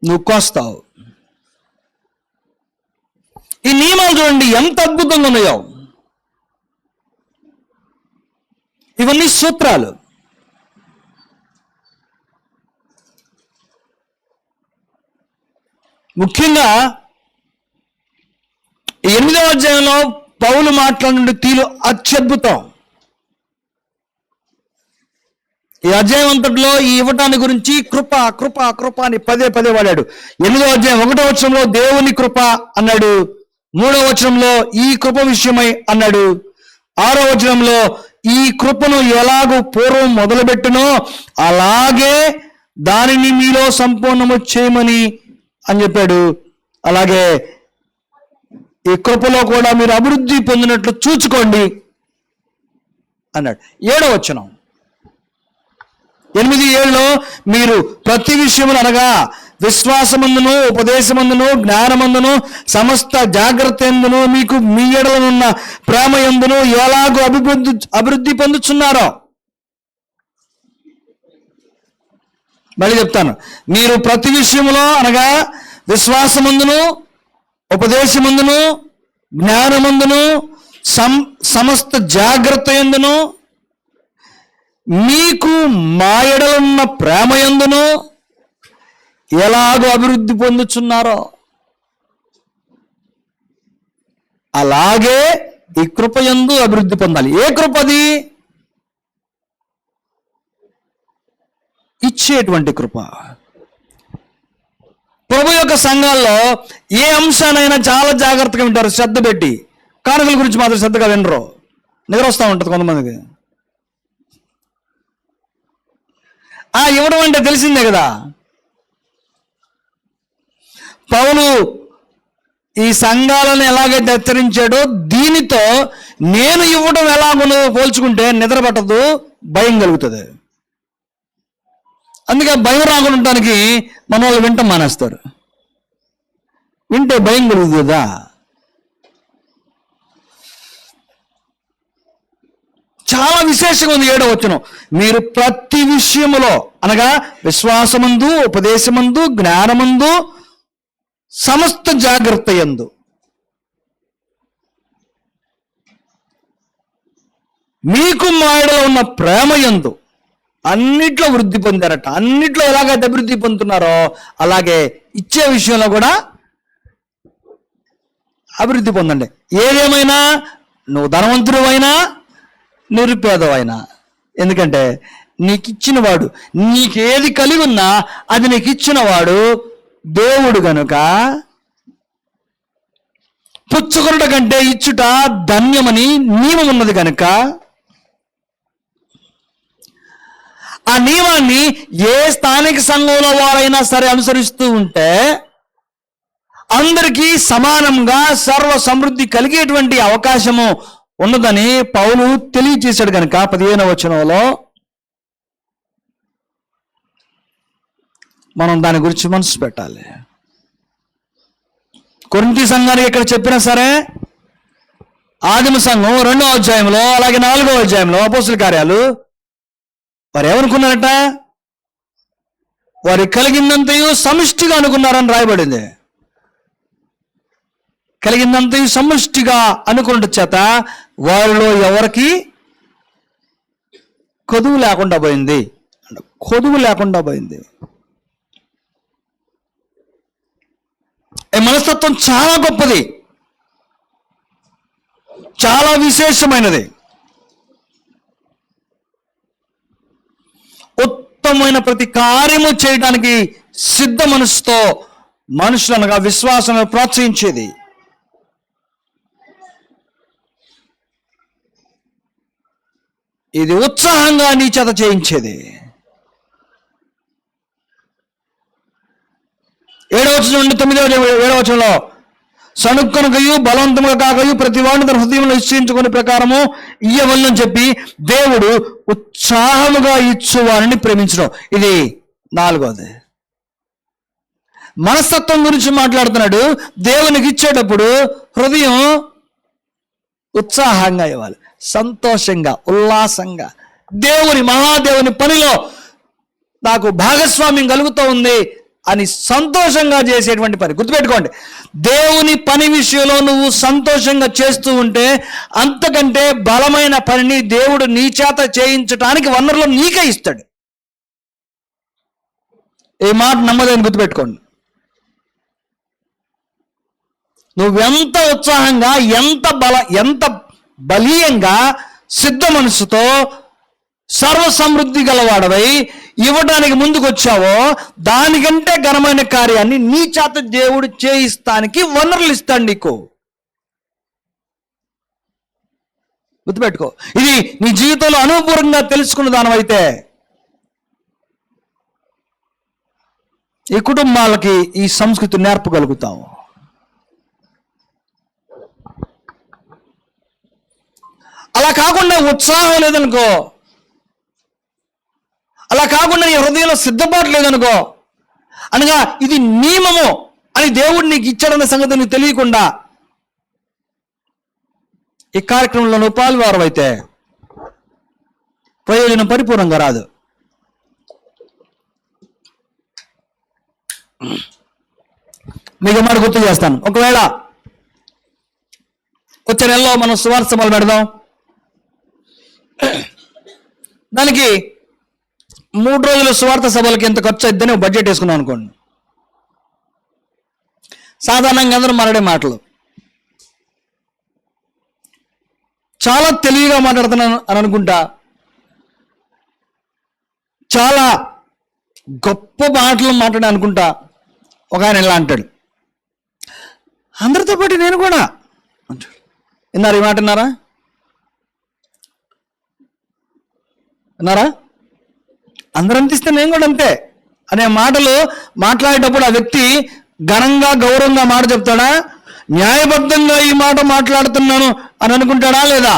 నువ్వు కోస్తావు. ఈ నియమాలు చూడండి ఎంత అద్భుతంగా ఉన్నాయో. ఇవన్నీ సూత్రాలు. ముఖ్యంగా 8వ అధ్యాయంలో పౌలు మాట్లాడిన తీరు అత్యద్భుతం. ఈ అధ్యాయం అంతట్లో ఈ ఇవ్వటాన్ని గురించి కృప కృప కృప అని పదే పదే వాడాడు. 8వ అధ్యాయం 1వ వచనంలో దేవుని కృప అన్నాడు. 3వ వచనంలో ఈ కృప విషయమై అన్నాడు. 6వ వచనంలో ఈ కృపను ఎలాగూ పూర్వం మొదలుపెట్టునో అలాగే దానిని మీలో సంపూర్ణము చేయమని అని చెప్పాడు. అలాగే ఈ కృపలో కూడా మీరు అభివృద్ధి పొందినట్లు చూచుకోండి అన్నాడు. 7వ వచనం 8:7లో మీరు ప్రతి విషయమును అనగా విశ్వాసమందును ఉపదేశమందును జ్ఞానమందును సమస్త జాగ్రత్త ఎందును మీకు మీ ఎడలనున్న ప్రేమ ఎందును ఎలాగో అభివృద్ధి పొందుచున్నారో. మళ్ళీ చెప్తాను. మీరు ప్రతి విషయములో అనగా విశ్వాసమందును ఉపదేశమందును జ్ఞానమందును సమస్త జాగ్రత్త ఎందును మీకు మా ఎడలున్న ప్రేమ యందును ఎలాగో అభివృద్ధి పొందుచున్నారో అలాగే ఈ కృప యందు అభివృద్ధి పొందాలి. ఏ కృపది? ఇచ్చేటువంటి కృప. ప్రభు యొక్క సంఘాల్లో ఏ అంశానైనా చాలా జాగ్రత్తగా వింటారు, శ్రద్ధ పెట్టి. కానుకల గురించి మాత్రం శ్రద్ధగా వినరు, నిద్ర వస్తూ ఉంటుంది కొంతమందికి. ఇవ్వడం అంటే తెలిసిందే కదా. పౌలు ఈ సంఘాలను ఎలాగైతే హెచ్చరించాడో దీనితో నేను ఇవ్వడం ఎలాగో పోల్చుకుంటే నిద్ర పట్టదు, భయం కలుగుతుంది. అందుకే భయం రాకుండా ఉండటానికి మన వాళ్ళు వింటం మానేస్తారు. వింటే భయం కలుగుతుంది కదా. చాలా విశేషంగా ఉంది 7వ వచనం. మీరు ప్రతి విషయములో అనగా విశ్వాసమందు ఉపదేశమందు జ్ఞానమందు సమస్త జాగ్రత్త యందు మీకు మా యెడల ఉన్న ప్రేమ యందు అన్నిట్లో వృద్ధి పొందారట. అన్నిట్లో ఎలాగైతే అభివృద్ధి పొందుతున్నారో అలాగే ఇచ్చే విషయంలో కూడా అభివృద్ధి పొందండి. ఏదేమైనా నువ్వు ధనవంతుడు అయినా నిరుపేదవైనా, ఎందుకంటే నీకు ఇచ్చినవాడు, నీకేది కలిగి ఉన్నా అది నీకు ఇచ్చినవాడు దేవుడు గనుక పుచ్చుకొనుట కంటే ఇచ్చుట ధన్యమని నియమం ఉన్నది కనుక ఆ నియమాన్ని ఏ స్థానిక సంఘంలో వారైనా సరే అనుసరిస్తూ ఉంటే అందరికీ సమానంగా సర్వ సమృద్ధి కలిగేటువంటి అవకాశము ఉన్నదని పౌలు తెలియజేశాడు కనుక 15వ వచనంలో మనం దాని గురించి మనసు పెట్టాలి. కొరింథీ సంఘానికి ఇక్కడ చెప్పినా సరే, ఆదిమ సంఘం 2వ అధ్యాయంలో అలాగే 4వ అధ్యాయంలో అపోస్తుల కార్యాలు వారు ఏమనుకున్నారట? వారి కలిగిందంతయు సమిష్టిగా అనుకున్నారని రాయబడింది. కలిగిందంతయు సమిష్టిగా అనుకున్న చేత వారిలో ఎవరికి కొదువు లేకుండా పోయింది. కొదువు లేకుండా పోయింది. ఈ మనస్తత్వం చాలా గొప్పది, చాలా విశేషమైనది. ఉత్తమమైన ప్రతి కార్యము చేయడానికి సిద్ధ మనసుతో మనుషులనగా విశ్వాసాన్ని ప్రోత్సహించేది. ఇది ఉత్సాహంగా నీ చేత చేయించేది. 7వ వచనం నుండి 7వ వచనంలో సణుక్కనుకయు బలవంతముగా కాకయు ప్రతి వాడిని తన హృదయంలో నిశ్చయించుకునే ప్రకారము ఇయ్యవల్లని చెప్పి దేవుడు ఉత్సాహముగా ఇచ్చువారిని ప్రేమించడం. ఇది 4వది. మనస్తత్వం గురించి మాట్లాడుతున్నాడు. దేవునికి ఇచ్చేటప్పుడు హృదయం ఉత్సాహంగా ఇవ్వాలి, సంతోషంగా ఉల్లాసంగా. మహాదేవుని పనిలో నాకు భాగస్వామ్యం కలుగుతూ ఉంది అని సంతోషంగా చేసేటువంటి పని. గుర్తుపెట్టుకోండి, దేవుని పని విషయంలో నువ్వు సంతోషంగా చేస్తూ ఉంటే అంతకంటే బలమైన పనిని దేవుడు నీ చేత చేయించడానికి వనరులు నీకే ఇస్తాడు. ఈ మాట నమ్మదని గుర్తుపెట్టుకోండి. నువ్వెంత ఉత్సాహంగా, ఎంత బలీయంగా, సిద్ధ మనసుతో సర్వ సమృద్ధి గలవాడవై ఇవ్వడానికి ముందుకు వచ్చావో దానికంటే ఘనమైన కార్యాన్ని నీ చేత దేవుడు చేయిస్తానికి వనరులు ఇస్తాడు నీకు. గుర్తుపెట్టుకో, ఇది నీ జీవితంలో అనుభవపూర్వకంగా తెలుసుకున్న దానమైతే ఈ కుటుంబాలకి ఈ సంస్కృతి నేర్పగలుగుతావు. అలా కాకుండా ఉత్సాహం లేదనుకో, అలా కాకుండా నీ హృదయంలో సిద్ధపాటు లేదనుకో, అనగా ఇది నియమము అని దేవుడు నీకు ఇచ్చాడన్న సంగతి నీకు తెలియకుండా ఈ కార్యక్రమంలో నువ్వు పాల్గొనవైతే ప్రయోజనం పరిపూర్ణంగా రాదు. మీకు మాట గుర్తు చేస్తాను. ఒకవేళ వచ్చే నెలలో మనం సువార్త సభలు పెడదాం, దానికి 3 రోజుల సువార్త సభలకి ఎంత ఖర్చు అయిద్దని బడ్జెట్ వేసుకున్నాం అనుకోండి. సాధారణంగా అందరూ మాట్లాడే మాటలు చాలా తెలివిగా మాట్లాడుతున్నాను అని అనుకుంటా, చాలా గొప్ప మాటలు మాట్లాడే అనుకుంటా. ఒక ఆయన ఇలా అంటాడు, అందరితో పాటు నేను కూడా అంటాడు. విన్నారు ఈ మాట? విన్నారా? అందరూ అంతిస్తే నేను కూడా అంతే అనే మాటలు మాట్లాడేటప్పుడు ఆ వ్యక్తి ఘనంగా గౌరవంగా మాట చెప్తాడా, న్యాయబద్ధంగా ఈ మాట మాట్లాడుతున్నాను అని అనుకుంటాడా లేదా?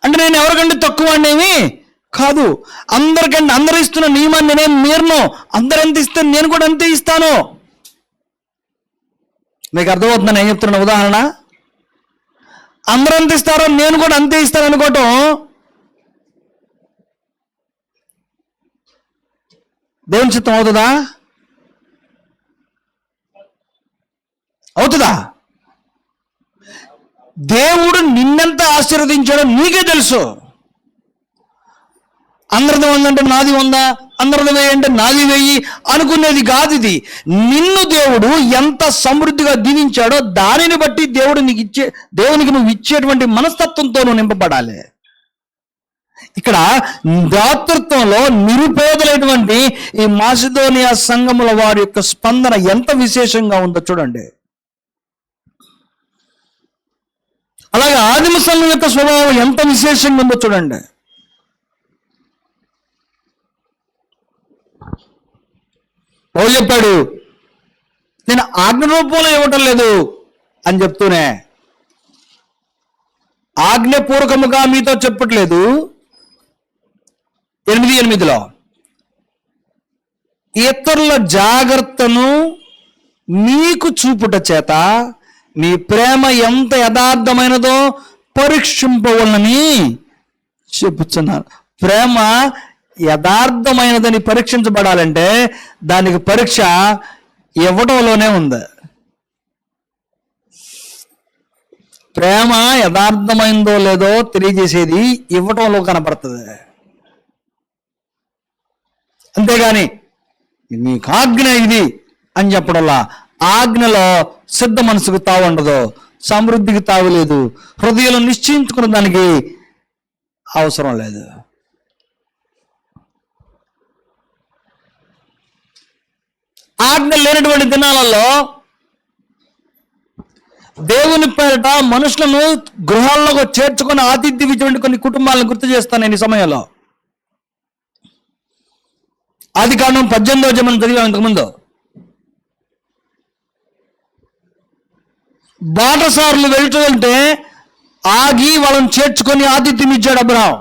అంటే నేను ఎవరికంటే తక్కువ అనేవి కాదు, అందరికంటే అందరూ ఇస్తున్న నియమాన్ని నేను మీరను. అందరు ఎంత ఇస్తే నేను కూడా అంతే ఇస్తాను. మీకు అర్థమవుతుందని ఏం చెప్తున్నా? ఉదాహరణ, అందరూ ఎంత ఇస్తారో నేను కూడా అంతే ఇస్తాను అనుకోవటం దేవుని చిత్తం అవుతుందా? అవుతుందా? దేవుడు నిన్నెంత ఆశీర్వదించాడో నీకే తెలుసు. అందరిది 100 అంటే నాది 100, అందరిది 1000 అంటే నాది 1000 అనుకునేది కాదు. ఇది నిన్ను దేవుడు ఎంత సమృద్ధిగా దీవించాడో దానిని బట్టి దేవునికి నువ్వు ఇచ్చేటువంటి మనస్తత్వంతో నువ్వు నింపబడాలి. ఇక్కడ దాతృత్వంలో నిరుపేదలైనటువంటి ఈ మాసిదోనియా సంఘముల వారి యొక్క స్పందన ఎంత విశేషంగా ఉందో చూడండి. అలాగే ఆదిమ సంఘం యొక్క స్వభావం ఎంత విశేషంగా ఉందో చూడండి. పౌలు చెప్పాడు, నేను ఆజ్ఞ రూపంలో ఇవ్వటం లేదు అని చెప్తూనే ఆజ్ఞపూర్వకముగా మీతో చెప్పట్లేదు. 8:8 ఇతరుల జాగ్రత్తను మీకు చూపుట చేత మీ ప్రేమ ఎంత యథార్థమైనదో పరీక్షింపవలనని చెప్పుచున్నారు. ప్రేమ యథార్థమైనదని పరీక్షించబడాలంటే దానికి పరీక్ష ఇవ్వడంలోనే ఉంది. ప్రేమ యథార్థమైందో లేదో తెలియజేసేది ఇవ్వటంలో కనపడుతుంది. అంతేగాని నీకు ఆజ్ఞ ఇది అని చెప్పడంలా ఆజ్ఞలో సిద్ధ మనసుకు తావు ఉండదు, సమృద్ధికి తావు లేదు, హృదయంలో నిశ్చయించుకున్న దానికి అవసరం లేదు. ఆజ్ఞ లేనటువంటి దినాలలో దేవుని పేరిట మనుషులను గృహాల్లోకి చేర్చుకుని ఆతిథ్యం ఇచ్చేటువంటి కొన్ని కుటుంబాలను గుర్తు చేస్తాను నేను ఈ సమయంలో. ఆదికాండం 18వ అధ్యాయం చదివాం ఇంతకుముందు. బాటసారులు వెళ్తుంటే ఆగి వాళ్ళని చేర్చుకొని ఆతిథ్యం ఇచ్చాడు అబ్రహాం.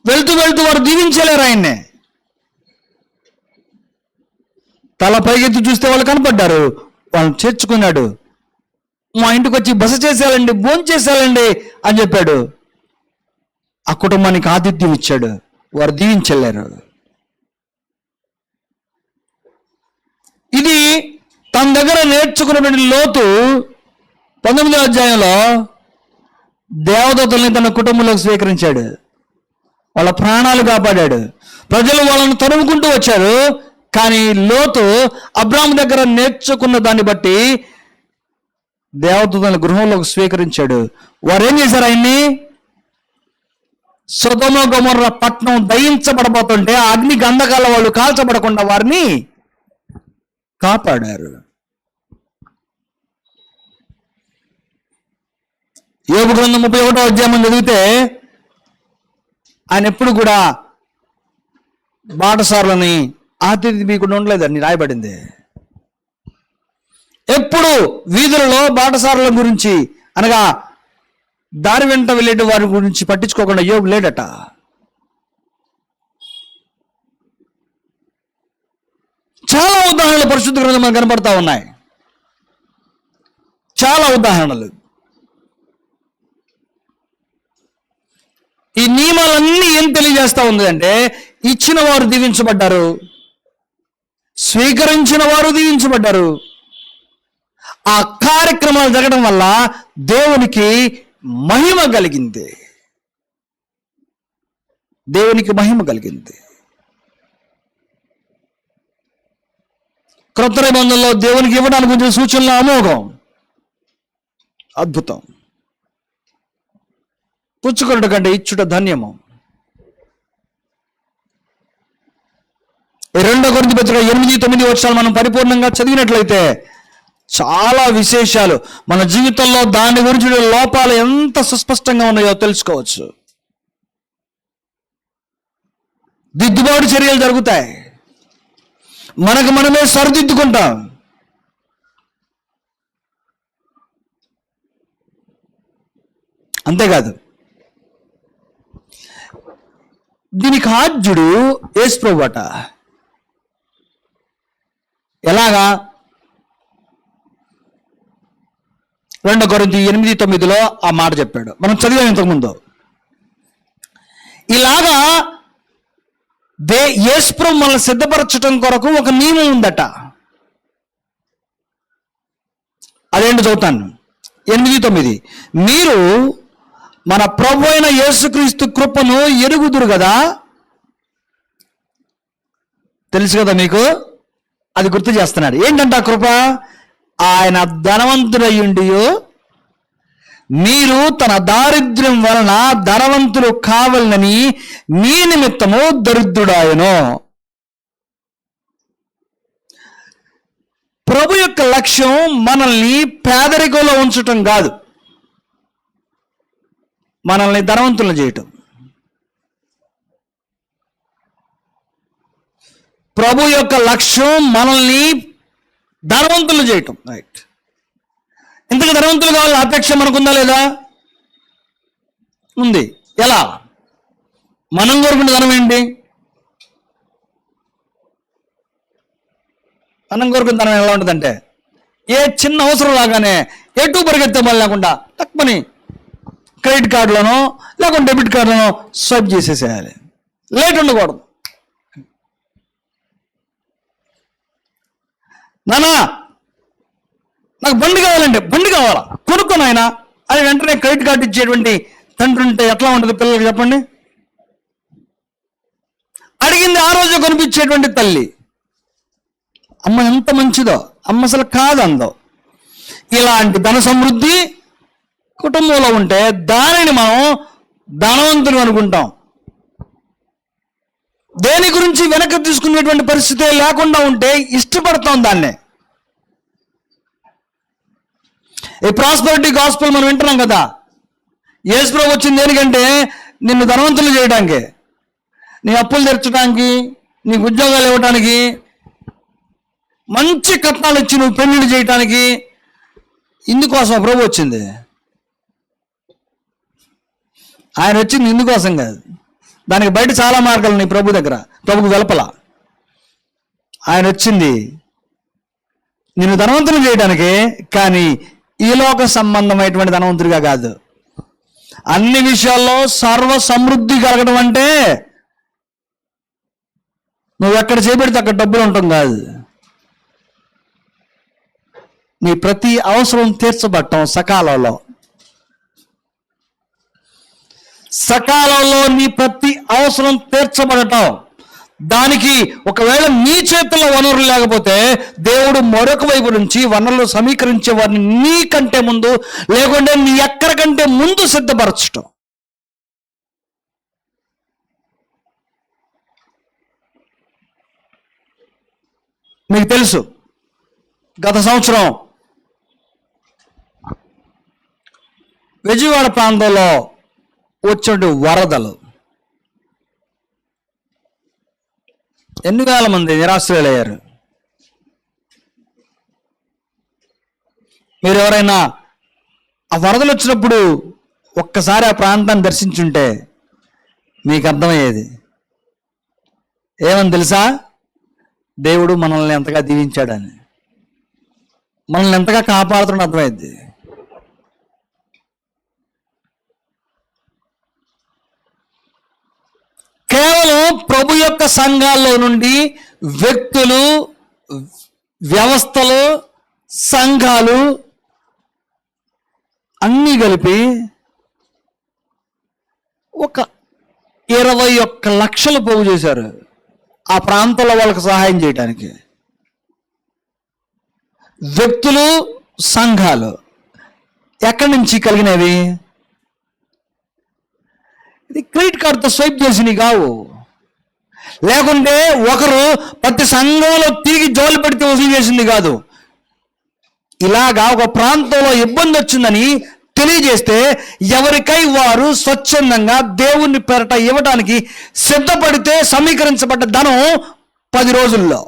వెళ్తూ వెళ్తూ వారు దీవించలేరు ఆయన్నే. తల పైకెత్తి చూస్తే వాళ్ళు కనపడ్డారు, వాళ్ళని చేర్చుకున్నాడు. మా ఇంటికి వచ్చి బస చేసేయాలండి, భోజనం చేసేయాలండి అని చెప్పాడు. ఆ కుటుంబానికి ఆతిథ్యం ఇచ్చాడు, వారు దీవించలేరు. ఇది తన దగ్గర నేర్చుకున్నటువంటి లోతు 19వ అధ్యాయంలో దేవదూతల్ని తన కుటుంబంలోకి స్వీకరించాడు, వాళ్ళ ప్రాణాలు కాపాడాడు. ప్రజలు వాళ్ళను తరుముకుంటూ వచ్చారు, కానీ లోతు అబ్రాహాము దగ్గర నేర్చుకున్న దాన్ని బట్టి దేవదూతల గృహంలోకి స్వీకరించాడు. వారు ఏం చేశారు? ఆయన్ని సొదొమ గొమొర్రా పట్టణం దహించబడబోతుంటే అగ్ని గంధకాల వాళ్ళు కాల్చబడకుండా వారిని కాపాడారు. యోబు గ్రంథం 31వ అధ్యాయం చదివితే ఆయన ఎప్పుడు కూడా బాటసారులని ఆతిథ్యం మీకుండా ఉండలేదని రాయబడింది. ఎప్పుడు వీధులలో బాటసారుల గురించి అనగా దారి వెంట వెళ్ళే వారి గురించి పట్టించుకోకుండా యోబు లేడట. చాలా ఉదాహరణలు పరిశుద్ధ గ్రంథంలో కనబడతా ఉన్నాయి. చాలా ఉదాహరణలు. ఈ నియమాలన్నీ ఏం తెలియజేస్తా ఉంది అంటే, ఇచ్చిన వారు దీవించబడ్డారు, స్వీకరించిన వారు దీవించబడ్డారు. ఆ కార్యక్రమాలు జరగడం వల్ల దేవునికి మహిమ కలిగింది. దేవునికి మహిమ కలిగింది. క్రొత్త నిబంధనలో దేవునికి ఇవ్వడానికి వచ్చిన సూచనలు అమోఘం, అద్భుతం. పుచ్చుకొనుట కంటే ఇచ్చుట ధన్యము. 2 కొరింథీ పత్రిక 8-9 వచనాలు మనం పరిపూర్ణంగా చదివినట్లయితే చాలా విశేషాలు మన జీవితంలో దాని గురించి లోపాలు ఎంత సుస్పష్టంగా ఉన్నాయో తెలుసుకోవచ్చు. దిద్దుబాటు చర్యలు జరుగుతాయి. మనకు మనమే సరిదిద్దుకుంటాం. అంతేకాదు, దీనికి ఆద్యుడు యేసు ప్రభువట. ఎలాగా? 2 కొరింథీ 8-9 ఆ మాట చెప్పాడు. మనం చదివాం ఇంతకుముందు. ఇలాగా యేసు ప్రభువు మనల్ని సిద్ధపరచడం కొరకు ఒక నియమం ఉందట. అదేంటో చదువుతాను. 8-9. మీరు మన ప్రభు అయిన యేసుక్రీస్తు కృపను ఎరుగుదురు కదా. తెలుసు కదా మీకు. అది గుర్తు చేస్తున్నాడు. ఏంటంట ఆ కృప? ఆయన ధనవంతుడయ్యుండియో మీరు తన దారిద్ర్యం వలన ధనవంతులు కావాలని మీ నిమిత్తము దరిద్రుడాయను. ప్రభు యొక్క లక్ష్యం మనల్ని పేదరికంలో ఉంచటం కాదు, మనల్ని ధనవంతులను చేయటం. ప్రభు యొక్క లక్ష్యం మనల్ని ధనవంతులు చేయటం. రైట్. ఇంతకు ధనవంతులు కావాలని అపేక్ష మనకుందా లేదా? ఉంది. ఎలా? మనం కోరుకునే ధనం ఏంటి? మనం కోరుకునే ధనం ఎలా ఉంటుందంటే, ఏ చిన్న అవసరం లాగానే ఎటు పరిగెత్తే మళ్ళీ లేకుండా తక్కువని క్రెడిట్ కార్డులోనో లేకుంటే డెబిట్ కార్డులోనో స్వైప్ చేసేసేయాలి. లేట్ ఉండకూడదు. నానా నాకు బండి కావాలంటే బండి కావాలా, కొనుక్కొని ఆయన అది వెంటనే క్రెడిట్ కార్డు ఇచ్చేటువంటి తండ్రి ఉంటే ఎట్లా ఉంటుంది పిల్లలకి చెప్పండి? అడిగింది ఆ రోజు కొనిపించేటువంటి తల్లి, అమ్మ ఎంత మంచిదో, అమ్మ అసలు కాదందో. ఇలాంటి ధన సమృద్ధి కుటుంబంలో ఉంటే దానిని మనం ధనవంతులు అనుకుంటాం. దేని గురించి వెనక్కి తీసుకునేటువంటి పరిస్థితి లేకుండా ఉంటే ఇష్టపడతాం దాన్నే. ఈ ప్రాస్పరిటీ గాస్పెల్ మనం వింటున్నాం కదా. యేసు ప్రభువు వచ్చింది దేనికంటే నిన్ను ధనవంతులు చేయడానికి, నీ అప్పులు తీర్చడానికి, నీకు ఉద్యోగాలు ఇవ్వడానికి, మంచి కట్నాలు ఇచ్చి నువ్వు పెళ్లిళ్ళు చేయటానికి. ఇందుకోసం ప్రభు వచ్చింది. ఆయన వచ్చింది ఇందుకోసం కాదు. దానికి బయట చాలా మార్గాలు ఉన్నాయి ప్రభు దగ్గర, ప్రభుకు వెలపల. ఆయన వచ్చింది నిన్ను ధనవంతులు చేయడానికి, కానీ ఈ లోక సంబంధమైనటువంటి ధనవంతుడిగా కాదు. అన్ని విషయాల్లో సర్వ సమృద్ధి కలగడం అంటే నువ్వు ఎక్కడ చేపెడితే అక్కడ డబ్బులు ఉండటం కాదు. నీ ప్రతి అవసరం తీర్చబడటం సకాలంలో. సకాలంలో నీ ప్రతి అవసరం తీర్చబడటం, దానికి ఒకవేళ నీ చేతుల్లో వనరులు లేకపోతే దేవుడు మరొక వైపు నుంచి వనరులు సమీకరించే వారిని నీకంటే ముందు, లేకుంటే నీ ఎక్కడికంటే ముందు సిద్ధపరచటం. మీకు తెలుసు, గత సంవత్సరం విజయవాడ ప్రాంతంలో వచ్చిన వరదలు ఎన్ని వేల మంది నిరాశ్రయులయ్యారు. మీరు ఎవరైనా ఆ వరదలు వచ్చినప్పుడు ఒక్కసారి ఆ ప్రాంతాన్ని దర్శించుంటే మీకు అర్థమయ్యేది. ఏమని తెలుసా? దేవుడు మనల్ని ఎంతగా దీవించాడని, మనల్ని ఎంతగా కాపాడుతున్న అర్థమైంది. కేవలం ప్రభు యొక్క సంఘాల్లో నుండి వ్యక్తులు, వ్యవస్థలు, సంఘాలు అన్నీ కలిపి ఒక 21 లక్షలు పోగు చేశారు ఆ ప్రాంతంలో వాళ్ళకి సహాయం చేయడానికి. వ్యక్తులు, సంఘాలు ఎక్కడి నుంచి కలిగినవి? ఇది క్రెడిట్ కార్డుతో స్వైప్ చేసినవి కావు. లేకుంటే ఒకరు ప్రతి సంఘంలో తిరిగి జోలు పెడితే వసూలు చేసింది కాదు. ఇలాగా ఒక ప్రాంతంలో ఇబ్బంది వచ్చిందని తెలియజేస్తే ఎవరికై వారు స్వచ్ఛందంగా దేవుని పేరట ఇవ్వడానికి సిద్ధపడితే సమీకరించబడ్డ ధనం 10 రోజుల్లో,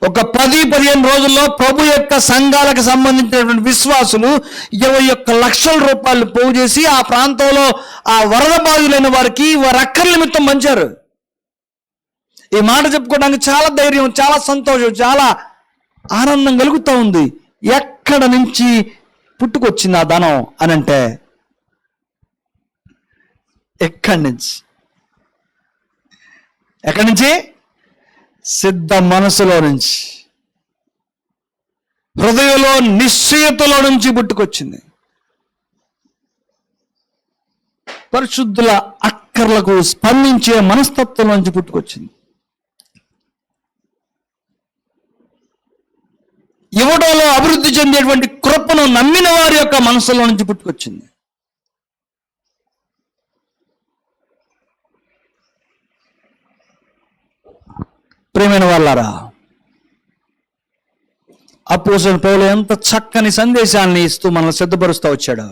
ఒక 10-15 రోజుల్లో ప్రభు యొక్క సంఘాలకు సంబంధించినటువంటి విశ్వాసులు 21 లక్షల రూపాయలు పోగు చేసి ఆ ప్రాంతంలో ఆ వరద బాధితులైన వారికి వారి అక్కర్ల నిమిత్తం పంచారు. ఈ మాట చెప్పుకోవడానికి చాలా ధైర్యం, చాలా సంతోషం, చాలా ఆనందం కలుగుతూ ఉంది. ఎక్కడ నుంచి పుట్టుకొచ్చింది ఆ ధనం అని అంటే, ఎక్కడి నుంచి? సిద్ధ మనసులో నుంచి, హృదయంలో నిశ్చయతలో నుంచి పుట్టుకొచ్చింది. పరిశుద్ధుల అక్కర్లకు స్పందించే మనస్తత్వం నుంచి పుట్టుకొచ్చింది. ఇవ్వడంలో అభివృద్ధి చెందేటువంటి కృపను నమ్మిన వారి యొక్క మనసులో నుంచి పుట్టుకొచ్చింది. ప్రియమైన వాళ్ళారా, అపోస్తలుడైన పౌలు ఎంత చక్కని సందేశాన్ని ఇస్తూ మనల్ని సిద్ధపరుస్తూ వచ్చాడు.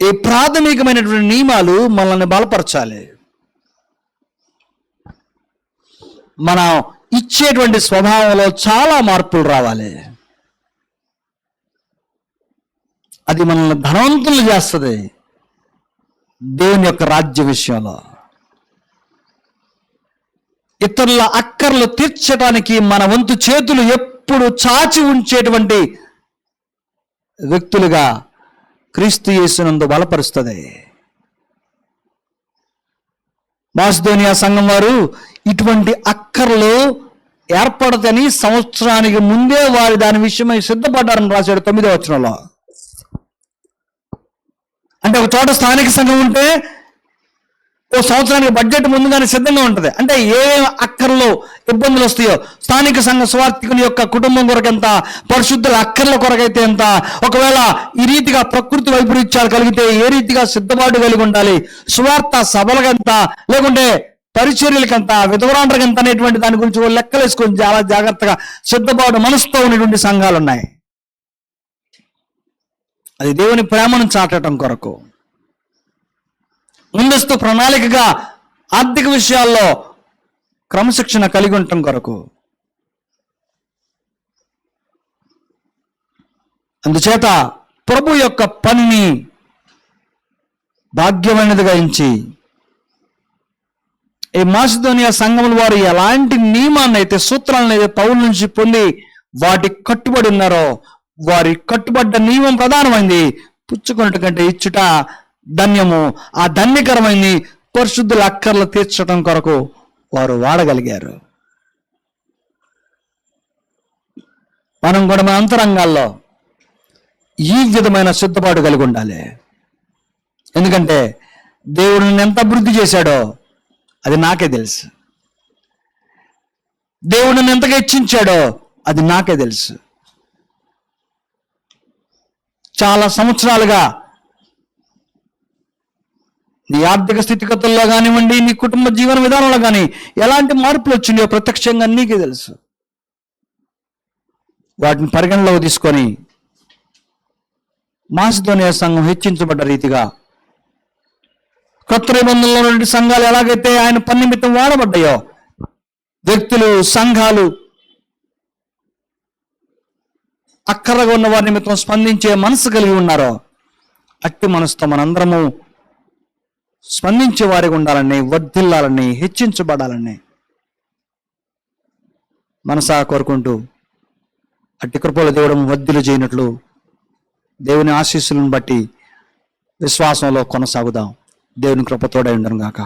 ఈ ప్రాథమికమైనటువంటి నియమాలు మనల్ని బలపరచాలి. మనం ఇచ్చేటువంటి స్వభావంలో చాలా మార్పులు రావాలి. అది మనల్ని ధనవంతులు చేస్తుంది దేవుని యొక్క రాజ్య విషయంలో. ఇతరుల అక్కర్లు తీర్చడానికి మన వంతు చేతులు ఎప్పుడు చాచి ఉంచేటువంటి వ్యక్తులుగా క్రీస్తు యేసునందు బలపరుస్తుంది. మాసిదోనియా సంఘం వారు ఇటువంటి అక్కర్లు ఏర్పడతని సంవత్సరానికి ముందే వారు దాని విషయమై సిద్ధపడ్డారని రాశాడు 9వ వచనంలో. అంటే ఒక చోట స్థానిక సంఘం ఉంటే ఓ సంవత్సరానికి బడ్జెట్ ముందుగానే సిద్ధంగా ఉంటుంది. అంటే ఏ అక్కర్లు ఇబ్బందులు వస్తాయో, స్థానిక సంఘ స్వార్థికుని యొక్క కుటుంబం కొరకు ఎంత, పరిశుద్ధుల అక్కర్ల కొరకైతే ఎంత, ఒకవేళ ఈ రీతిగా ప్రకృతి వైపరీత్యాలు కలిగితే ఏ రీతిగా సిద్ధపాటు కలిగి ఉండాలి, స్వార్థ సభలకంత, లేకుంటే పరిచర్యలకంత, విధవరాండ్రకంత అనేటువంటి దాని గురించి లెక్కలు వేసుకొని చాలా జాగ్రత్తగా సిద్ధపాటు మనసుతో ఉన్నటువంటి సంఘాలు ఉన్నాయి. అది దేవుని ప్రేమను చాటడం కొరకు, ముందస్తు ప్రణాళికగా ఆర్థిక విషయాల్లో క్రమశిక్షణ కలిగి ఉండటం కొరకు. అందుచేత ప్రభు యొక్క పనిని భాగ్యమైనదిగా ఎంచి ఈ మాసిదోనియా సంఘముల వారు ఎలాంటి నియమాన్ని అయితే, సూత్రాలను అయితే పౌలు నుంచి పొంది వాటి కట్టుబడి ఉన్నారో, వారి కట్టుబడ్డ నియమం ప్రధానమైంది. పుచ్చుకున్నట్టు కంటే ఇచ్చుట ధన్యము. ఆ ధన్యకరమైంది పరిశుద్ధుల అక్కర్లు తీర్చడం కొరకు వారు వాడగలిగారు. మనం కూడా మన అంతరంగాల్లో ఈ విధమైన సిద్ధపాటు కలిగి ఉండాలి. ఎందుకంటే దేవుడు నన్ను ఎంత అభివృద్ధి చేశాడో అది నాకే తెలుసు. దేవుడు నన్ను ఎంతగా హెచ్చించాడో అది నాకే తెలుసు. చాలా సంవత్సరాలుగా నీ ఆర్థిక స్థితిగతుల్లో కానివ్వండి, నీ కుటుంబ జీవన విధానంలో కానీ ఎలాంటి మార్పులు వచ్చినాయో ప్రత్యక్షంగా నీకే తెలుసు. వాటిని పరిగణలోకి తీసుకొని మాసిదోనియా సంఘం హెచ్చించబడ్డ రీతిగా కొత్త నిబంధనలో నుండి సంఘాలు ఎలాగైతే ఆయన పని నిమిత్తం వాడబడ్డాయో, వ్యక్తులు, సంఘాలు అక్కరగా ఉన్న వారి నిమిత్తం స్పందించే మనసు కలిగి ఉన్నారో, అట్టి మనసుతో మనందరము స్పందించే వారిగా ఉండాలని, వర్ధిల్లాలని, హెచ్చించబడాలని మనసా కోరుకుంటూ అట్టి కృపలో దేవుడు వర్ధిల్లు చేయనట్లు దేవుని ఆశీస్సులను బట్టి విశ్వాసంలో కొనసాగుదాం. దేవుని కృప తోడై ఉండను గాక.